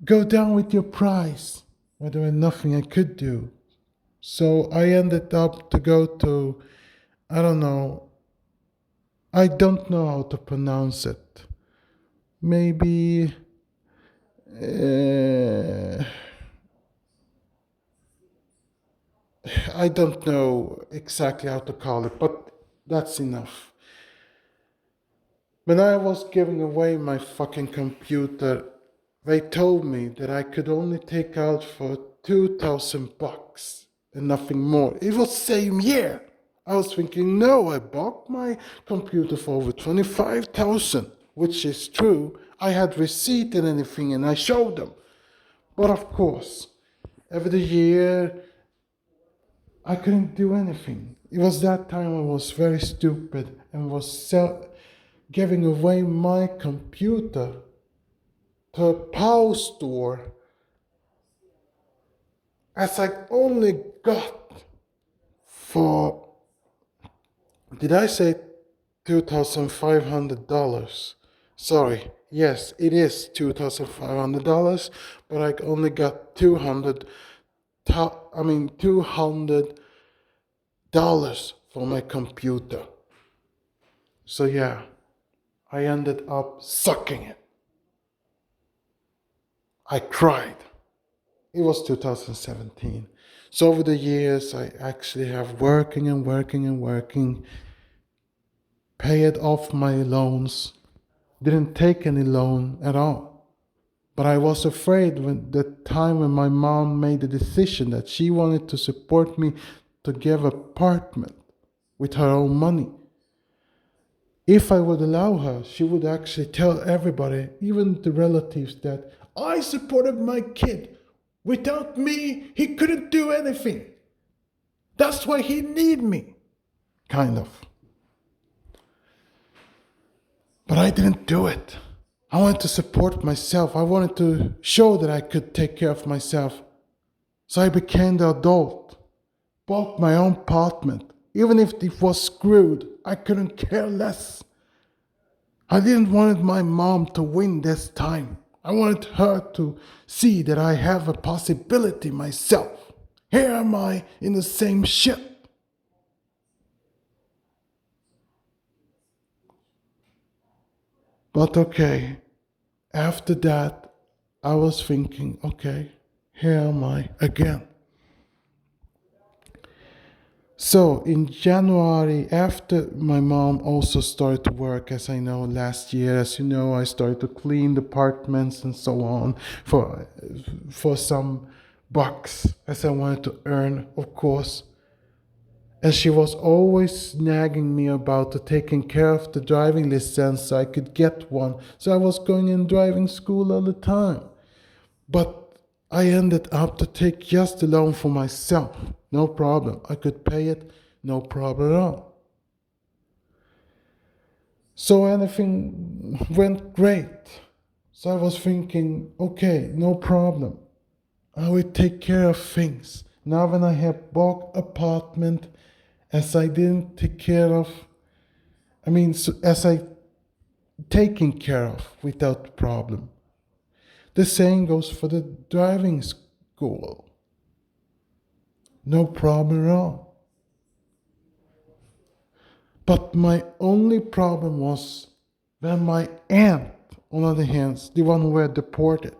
Go down with your price. Well, there was nothing I could do. So I ended up to go to, I don't know, I don't know how to pronounce it. Maybe, uh, I don't know exactly how to call it, but that's enough. When I was giving away my fucking computer, they told me that I could only take out for 2,000 bucks and nothing more. It was same year. I was thinking, no, I bought my computer for over 25,000, which is true. I had receipt and anything, and I showed them. But of course, every year I couldn't do anything. It was that time I was very stupid and was giving away my computer to a POW store as I only got for, did I say $2,500? Sorry, yes, it is $2,500, but I only got $200 for my computer. So yeah, I ended up sucking it. I cried. It was 2017. So over the years, I actually have working and working and working, paid off my loans, didn't take any loan at all. But I was afraid when the time when my mom made the decision that she wanted to support me to give apartment with her own money. If I would allow her, she would actually tell everybody, even the relatives, that I supported my kid. Without me, he couldn't do anything. That's why he need me. Kind of. But I didn't do it. I wanted to support myself. I wanted to show that I could take care of myself. So I became the adult. Bought my own apartment. Even if it was screwed, I couldn't care less. I didn't want my mom to win this time. I wanted her to see that I have a possibility myself. Here am I in the same ship. But okay, after that, I was thinking, okay, here am I again. So in January, after my mom also started to work, as I know last year, as you know, I started to clean the apartments and so on for some bucks, as I wanted to earn, of course. And she was always nagging me about taking care of the driving license so I could get one. So I was going in driving school all the time. But I ended up to take just a loan for myself. No problem. I could pay it, no problem at all. So anything went great. So I was thinking, okay, no problem. I will take care of things. Now when I have bought apartment, as I didn't take care of, as I taken care of without problem. The same goes for the driving school. No problem at all. But my only problem was when my aunt, on the other hand, the one who were deported,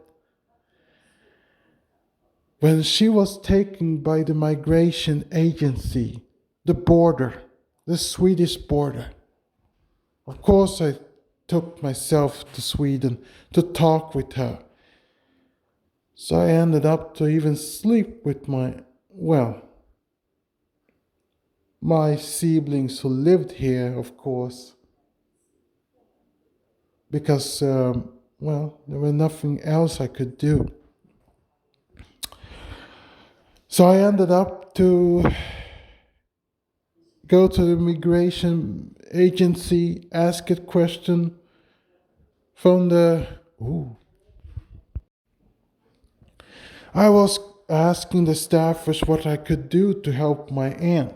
when she was taken by the migration agency, the border, the Swedish border. Of course, I took myself to Sweden to talk with her. So I ended up to even sleep with my siblings who lived here, of course, because, there was nothing else I could do. So I ended up to go to the immigration agency, ask a question, from the. Ooh. I was asking the staffers what I could do to help my aunt.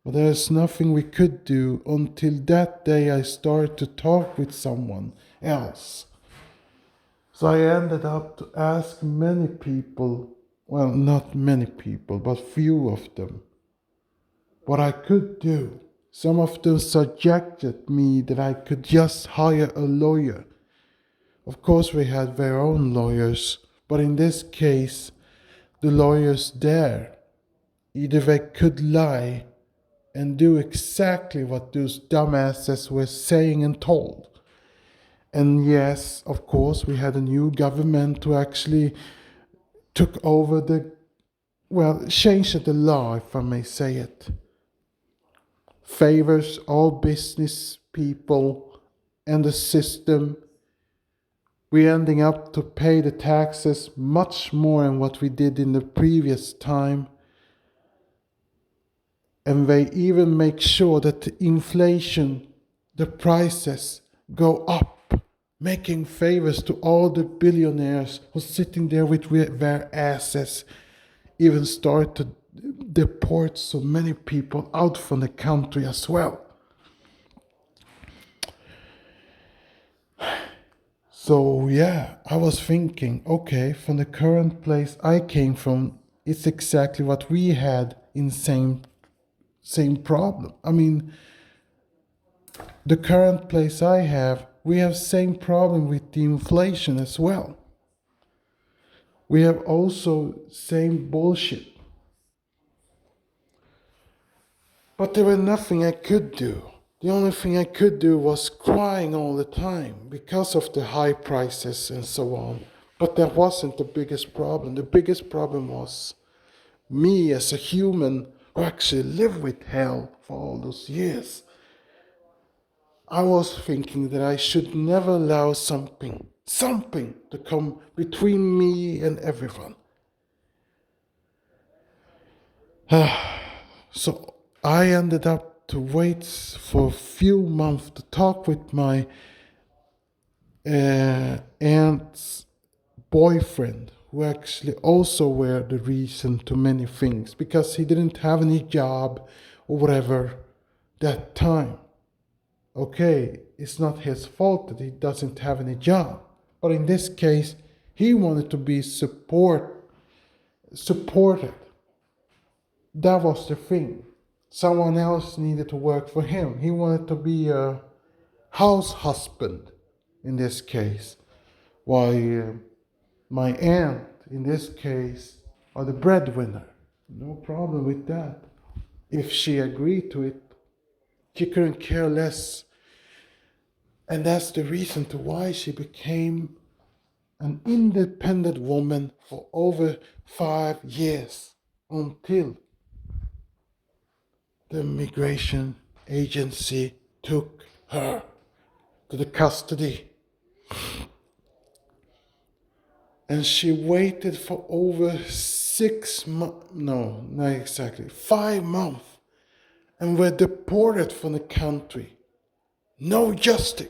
But there's nothing we could do until that day I started to talk with someone else. So I ended up to ask many people, well, not many people, but few of them, what I could do. Some of them suggested me that I could just hire a lawyer. Of course, we had their own lawyers, but in this case, the lawyers there, either they could lie and do exactly what those dumbasses were saying and told. And yes, of course, we had a new government who actually took over changed the law, if I may say it. Favors all business people and the system. We're ending up to pay the taxes much more than what we did in the previous time. And they even make sure that the inflation, the prices go up, making favors to all the billionaires who's sitting there with their asses, even start to deport so many people out from the country as well. So yeah, I was thinking, okay, from the current place I came from, it's exactly what we had in same problem. I mean, the current place I have, we have same problem with the inflation as well. We have also same bullshit. But there was nothing I could do. The only thing I could do was crying all the time because of the high prices and so on. But that wasn't the biggest problem. The biggest problem was me as a human who actually lived with hell for all those years. I was thinking that I should never allow something to come between me and everyone. So I ended up to wait for a few months to talk with my aunt's boyfriend, who actually also were the reason to many things, because he didn't have any job or whatever that time. Okay, it's not his fault that he doesn't have any job. But in this case, he wanted to be supported. That was the thing. Someone else needed to work for him. He wanted to be a house husband in this case. While my aunt, in this case, are the breadwinner. No problem with that. If she agreed to it, she couldn't care less. And that's the reason to why she became an independent woman for over 5 years until the immigration agency took her to the custody. And she waited for over 6 months, no, not exactly, 5 months, and were deported from the country. No justice.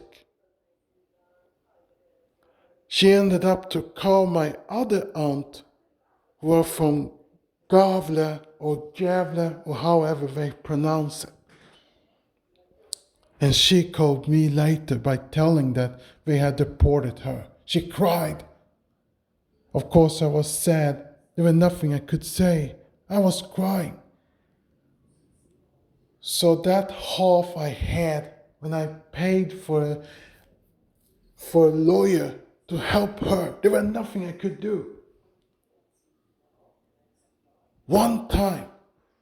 She ended up to call my other aunt, who are from Gavle or Gävle or however they pronounce it. And she called me later by telling that they had deported her. She cried. Of course, I was sad. There was nothing I could say. I was crying. So that half I had when I paid for a lawyer to help her, there was nothing I could do. One time.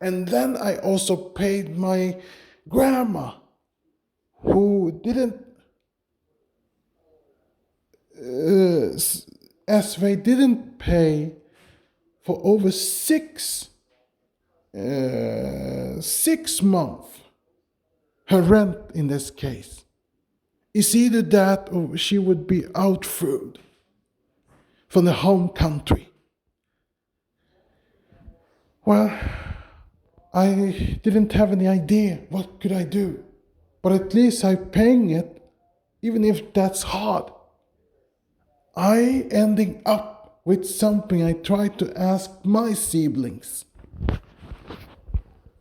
And then I also paid my grandma, who didn't, as they didn't pay for over 6 months, her rent in this case. It's either that or she would be outruled from the home country. Well, I didn't have any idea what could I do. But at least I'm paying it. even if that's hard. I ending up with something I tried to ask my siblings.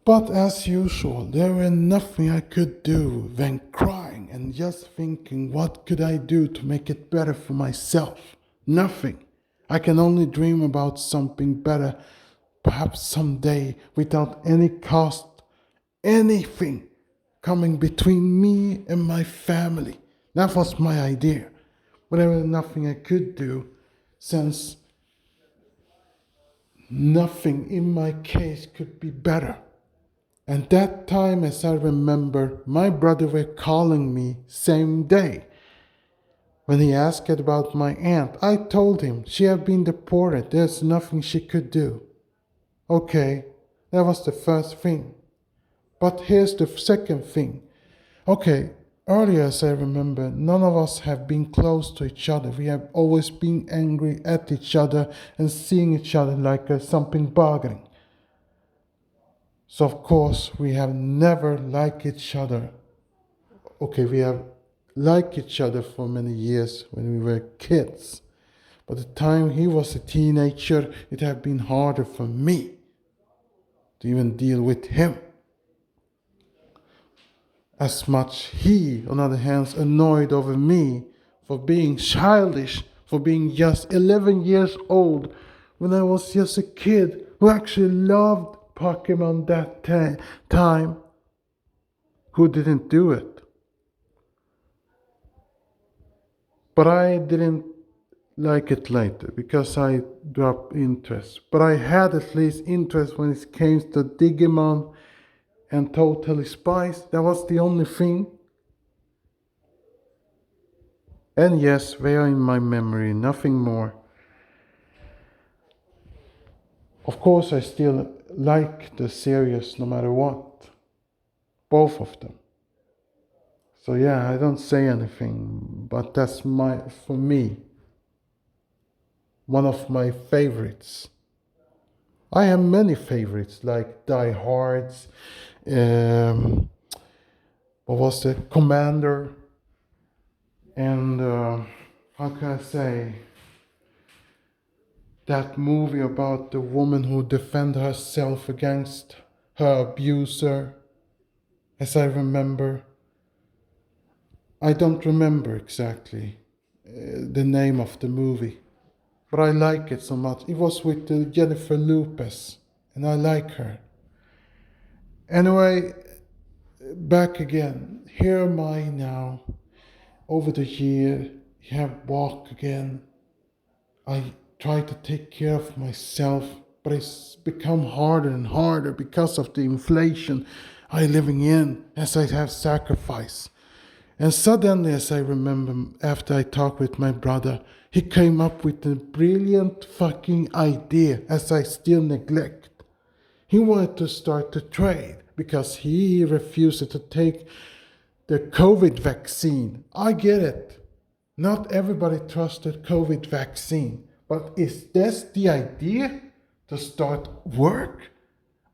But as usual, there were nothing I could do than crying and just thinking what could I do to make it better for myself. Nothing. I can only dream about something better, perhaps someday, without any cost, anything coming between me and my family. That was my idea. But there was nothing I could do since nothing in my case could be better. And that time, as I remember, my brother were calling me same day. When he asked about my aunt, I told him she had been deported. There's nothing she could do. Okay, that was the first thing. But here's the second thing. Okay, earlier as I remember, none of us have been close to each other. We have always been angry at each other and seeing each other like something bargaining. So of course we have never liked each other. Okay, we have liked each other for many years when we were kids. But the time he was a teenager, it had been harder for me to even deal with him. As much he, on the other hand, annoyed over me for being childish, for being just 11 years old, when I was just a kid who actually loved Pokemon that time, who didn't do it. But I didn't like it later because I dropped interest. But I had at least interest when it came to Digimon and Totally Spies. That was the only thing. And yes, they are in my memory, nothing more. Of course, I still like the series no matter what. Both of them. So yeah, I don't say anything, but that's for me, one of my favorites. I have many favorites like Die Hards, um, what was it, Commander, and how can I say, that movie about the woman who defended herself against her abuser, as I remember. I don't remember exactly the name of the movie, but I like it so much. It was with Jennifer Lopez, and I like her. Anyway, back again. Here am I now. Over the year, have walked again. I try to take care of myself, but it's become harder and harder because of the inflation I'm living in as I have sacrificed. And suddenly, as I remember, after I talked with my brother, he came up with a brilliant fucking idea as I still neglect. He wanted to start to trade because he refused to take the COVID vaccine. I get it. Not everybody trusted COVID vaccine. But is this the idea to start work?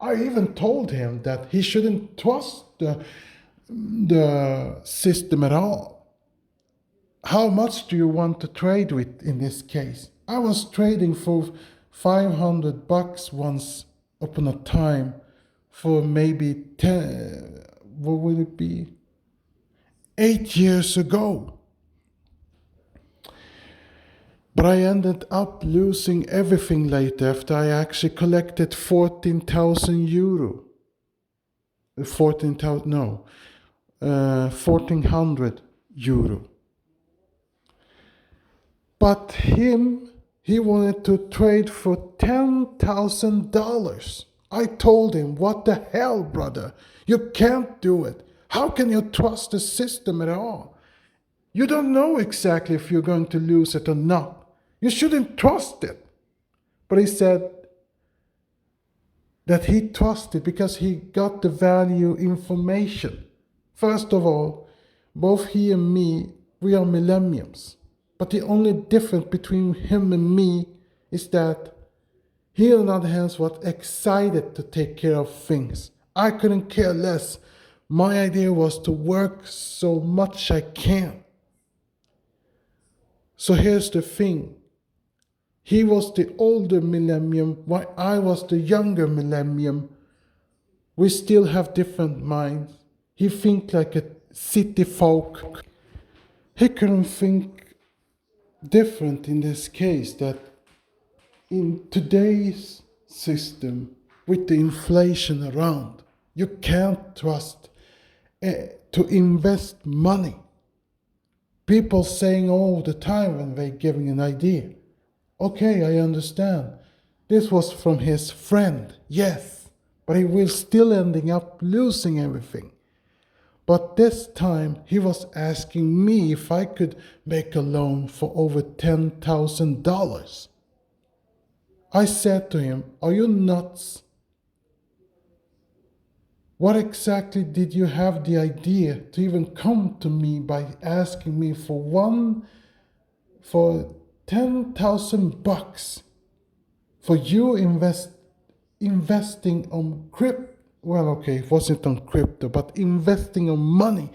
I even told him that he shouldn't trust the system at all. How much do you want to trade with in this case? I was trading for $500 once upon a time for maybe 10, what would it be? 8 years ago. But I ended up losing everything later after I actually collected 14,000 euro. 14,000, no, 1,400 euro. But he wanted to trade for $10,000. I told him, what the hell, brother? You can't do it. How can you trust the system at all? You don't know exactly if you're going to lose it or not. You shouldn't trust it. But he said that he trusted because he got the value information. First of all, both he and me, we are millenniums. But the only difference between him and me is that he, on the other hand, was excited to take care of things. I couldn't care less. My idea was to work so much I can. So here's the thing. He was the older millennium, while I was the younger millennium. We still have different minds. He think like a city folk. He couldn't think different in this case that in today's system, with the inflation around, you can't trust to invest money. People saying all the time when they're giving an idea. Okay, I understand. This was from his friend, yes, but he will still ending up losing everything. But this time he was asking me if I could make a loan for over $10,000. I said to him, "Are you nuts? What exactly did you have the idea to even come to me by asking me for 10,000 bucks for you investing on crypto? Well, okay, it wasn't on crypto, but investing on money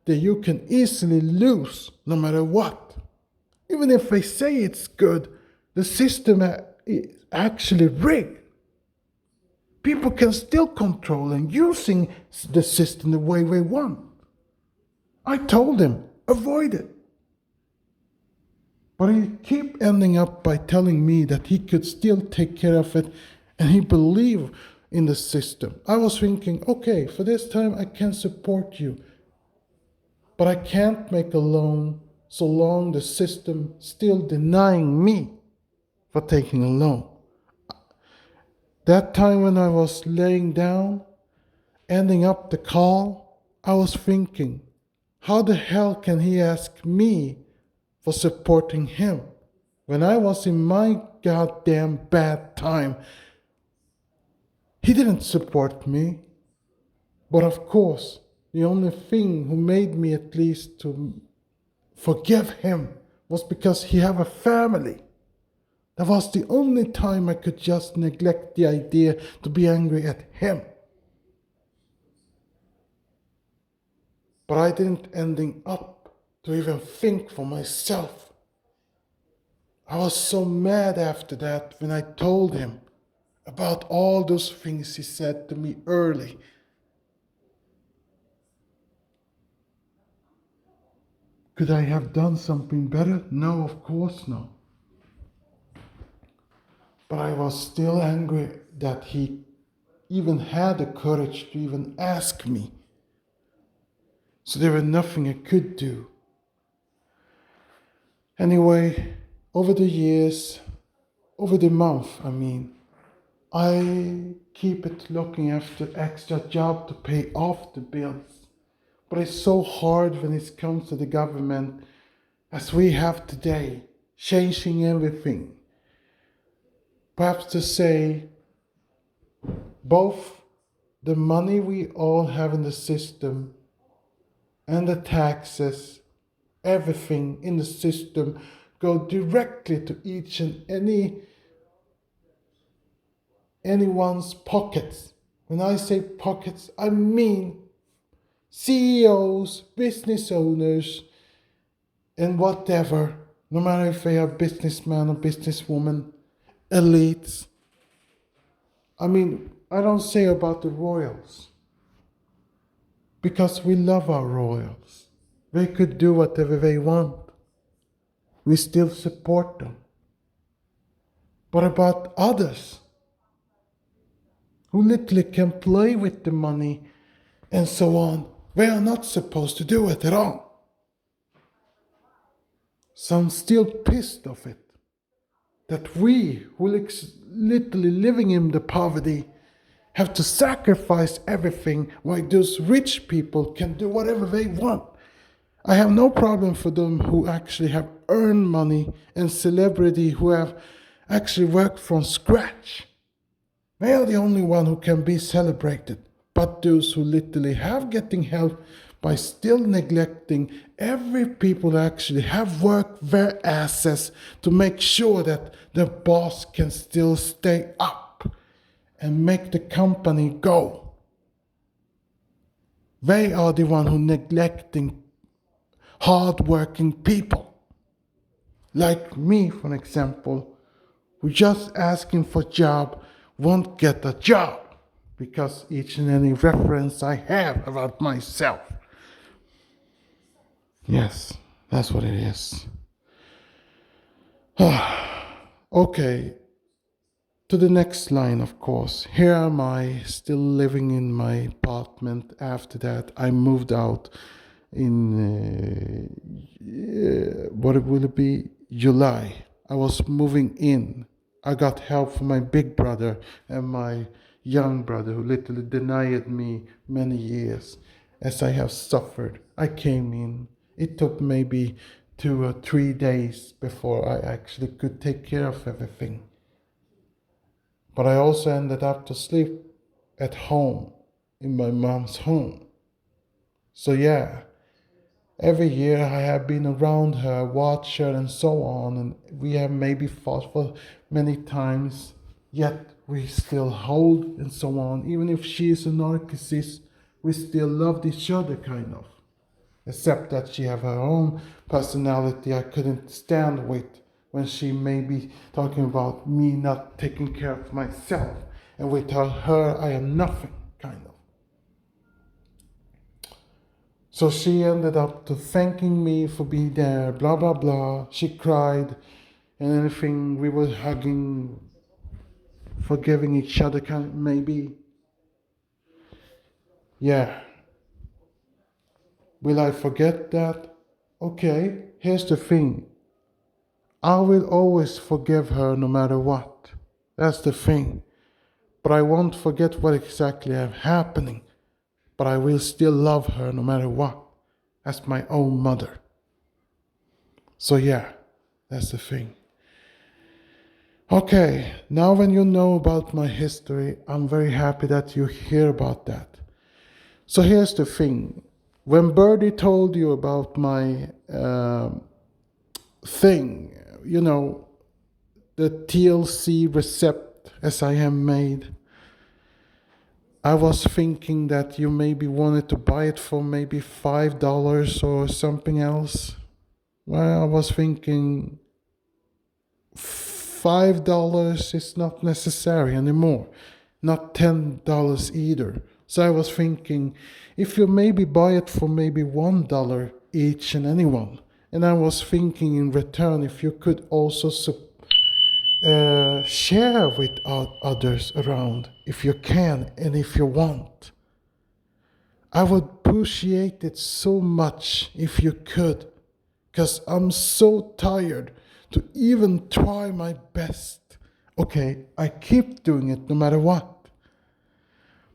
that you can easily lose no matter what. Even if they say it's good, the system is actually rigged. People can still control and using the system the way they want." I told him, avoid it. But he kept ending up by telling me that he could still take care of it and he believed in the system. I was thinking, okay, for this time I can support you, but I can't make a loan so long the system still denying me for taking a loan. That time when I was laying down, ending up the call, I was thinking, how the hell can he ask me for supporting him when I was in my goddamn bad time? He didn't support me. But of course, the only thing who made me at least to forgive him was because he have a family. That was the only time I could just neglect the idea to be angry at him. But I didn't ending up to even think for myself. I was so mad after that when I told him about all those things he said to me early. Could I have done something better? No, of course not. But I was still angry that he even had the courage to even ask me. So there was nothing I could do. Anyway, over the years, over the month, I keep it looking after extra job to pay off the bills. But it's so hard when it comes to the government as we have today, changing everything. Perhaps to say, both the money we all have in the system and the taxes, everything in the system go directly to each and anyone's pockets. When I say pockets, I mean CEOs, business owners, and whatever, no matter if they are businessman or businesswoman, elites. I don't say about the royals, because we love our royals. They could do whatever they want. We still support them. But about others, who literally can play with the money and so on, they are not supposed to do it at all. So I'm still pissed of it. That we, who literally living in the poverty, have to sacrifice everything while those rich people can do whatever they want. I have no problem for them who actually have earned money and celebrity who have actually worked from scratch. They are the only one who can be celebrated. But those who literally have getting help by still neglecting every people who actually have worked their asses to make sure that the boss can still stay up and make the company go. They are the one who neglecting hard-working people. Like me, for example, who just asking for job won't get a job because each and any reference I have about myself. Yes, that's what it is. Okay, to the next line, of course. Here am I, still living in my apartment. After that, I moved out in what will it be? July. I was moving in. I got help from my big brother and my young brother, who literally denied me many years as I have suffered. I came in. It took maybe 2 or 3 days before I actually could take care of everything. But I also ended up to sleep at home in my mom's home. So yeah, every year I have been around her, watched her, and so on, and we have maybe fought for many times, yet we still hold and so on. Even if she is a narcissist, we still loved each other, kind of. Except that she have her own personality I couldn't stand with when she may be talking about me not taking care of myself, and without her I am nothing, kind of. So she ended up to thanking me for being there, blah blah blah. She cried and anything. We were hugging, forgiving each other, kind of, maybe. Yeah. Will I forget that? Okay, here's the thing. I will always forgive her no matter what. That's the thing. But I won't forget what exactly is happening. But I will still love her no matter what, as my own mother. So yeah, that's the thing. Okay, now when you know about my history, I'm very happy that you hear about that. So here's the thing. When Birdie told you about my thing, you know, the TLC recept as I have made, I was thinking that you maybe wanted to buy it for maybe $5 or something else. Well, I was thinking $5 is not necessary anymore, not $10 either. So I was thinking if you maybe buy it for maybe $1 each and anyone, and I was thinking in return if you could also share with others around if you can and if you want. I would appreciate it so much if you could, because I'm so tired to even try my best. Okay, I keep doing it no matter what.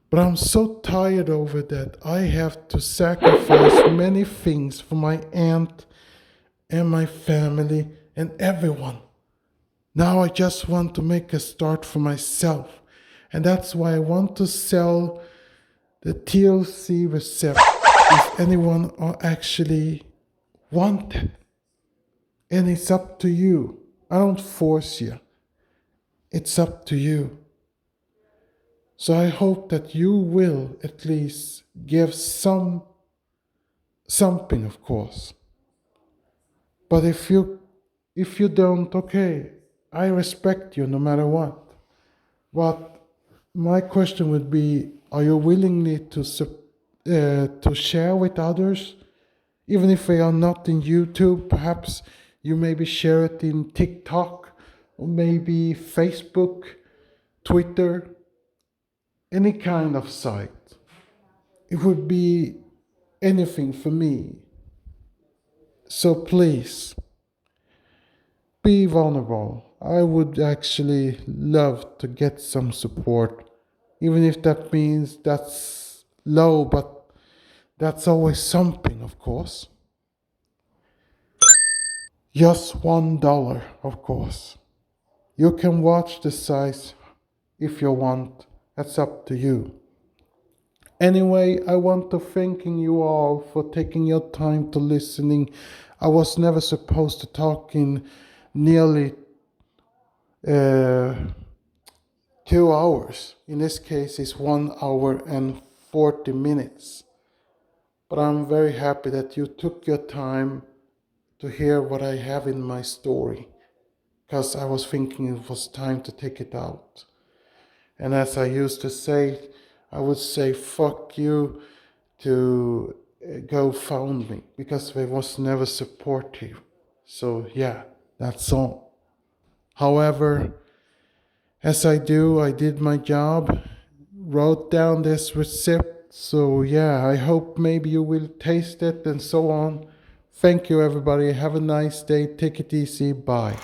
But I'm so tired over that I have to sacrifice many things for my aunt and my family and everyone. Now I just want to make a start for myself. And that's why I want to sell the TLC recipe if anyone are actually want it. And it's up to you. I don't force you. It's up to you. So I hope that you will at least give something, of course. But if you don't, okay, I respect you no matter what. But my question would be: are you willingly to share with others, even if they are not in YouTube? Perhaps you maybe share it in TikTok or maybe Facebook, Twitter, any kind of site. It would be anything for me. So please be vulnerable. I would actually love to get some support, even if that means that's low, but that's always something, of course. Just $1, of course. You can watch the size if you want. That's up to you. Anyway, I want to thanking you all for taking your time to listening. I was never supposed to talk in nearly uh, 2 hours. In this case, it's 1 hour and 40 minutes. But I'm very happy that you took your time to hear what I have in my story, because I was thinking it was time to take it out. And as I used to say, I would say fuck you to GoFundMe, because they was never supportive. So yeah, that's all. However, as I did my job, wrote down this receipt. So yeah, I hope maybe you will taste it and so on. Thank you everybody. Have a nice day. Take it easy. Bye.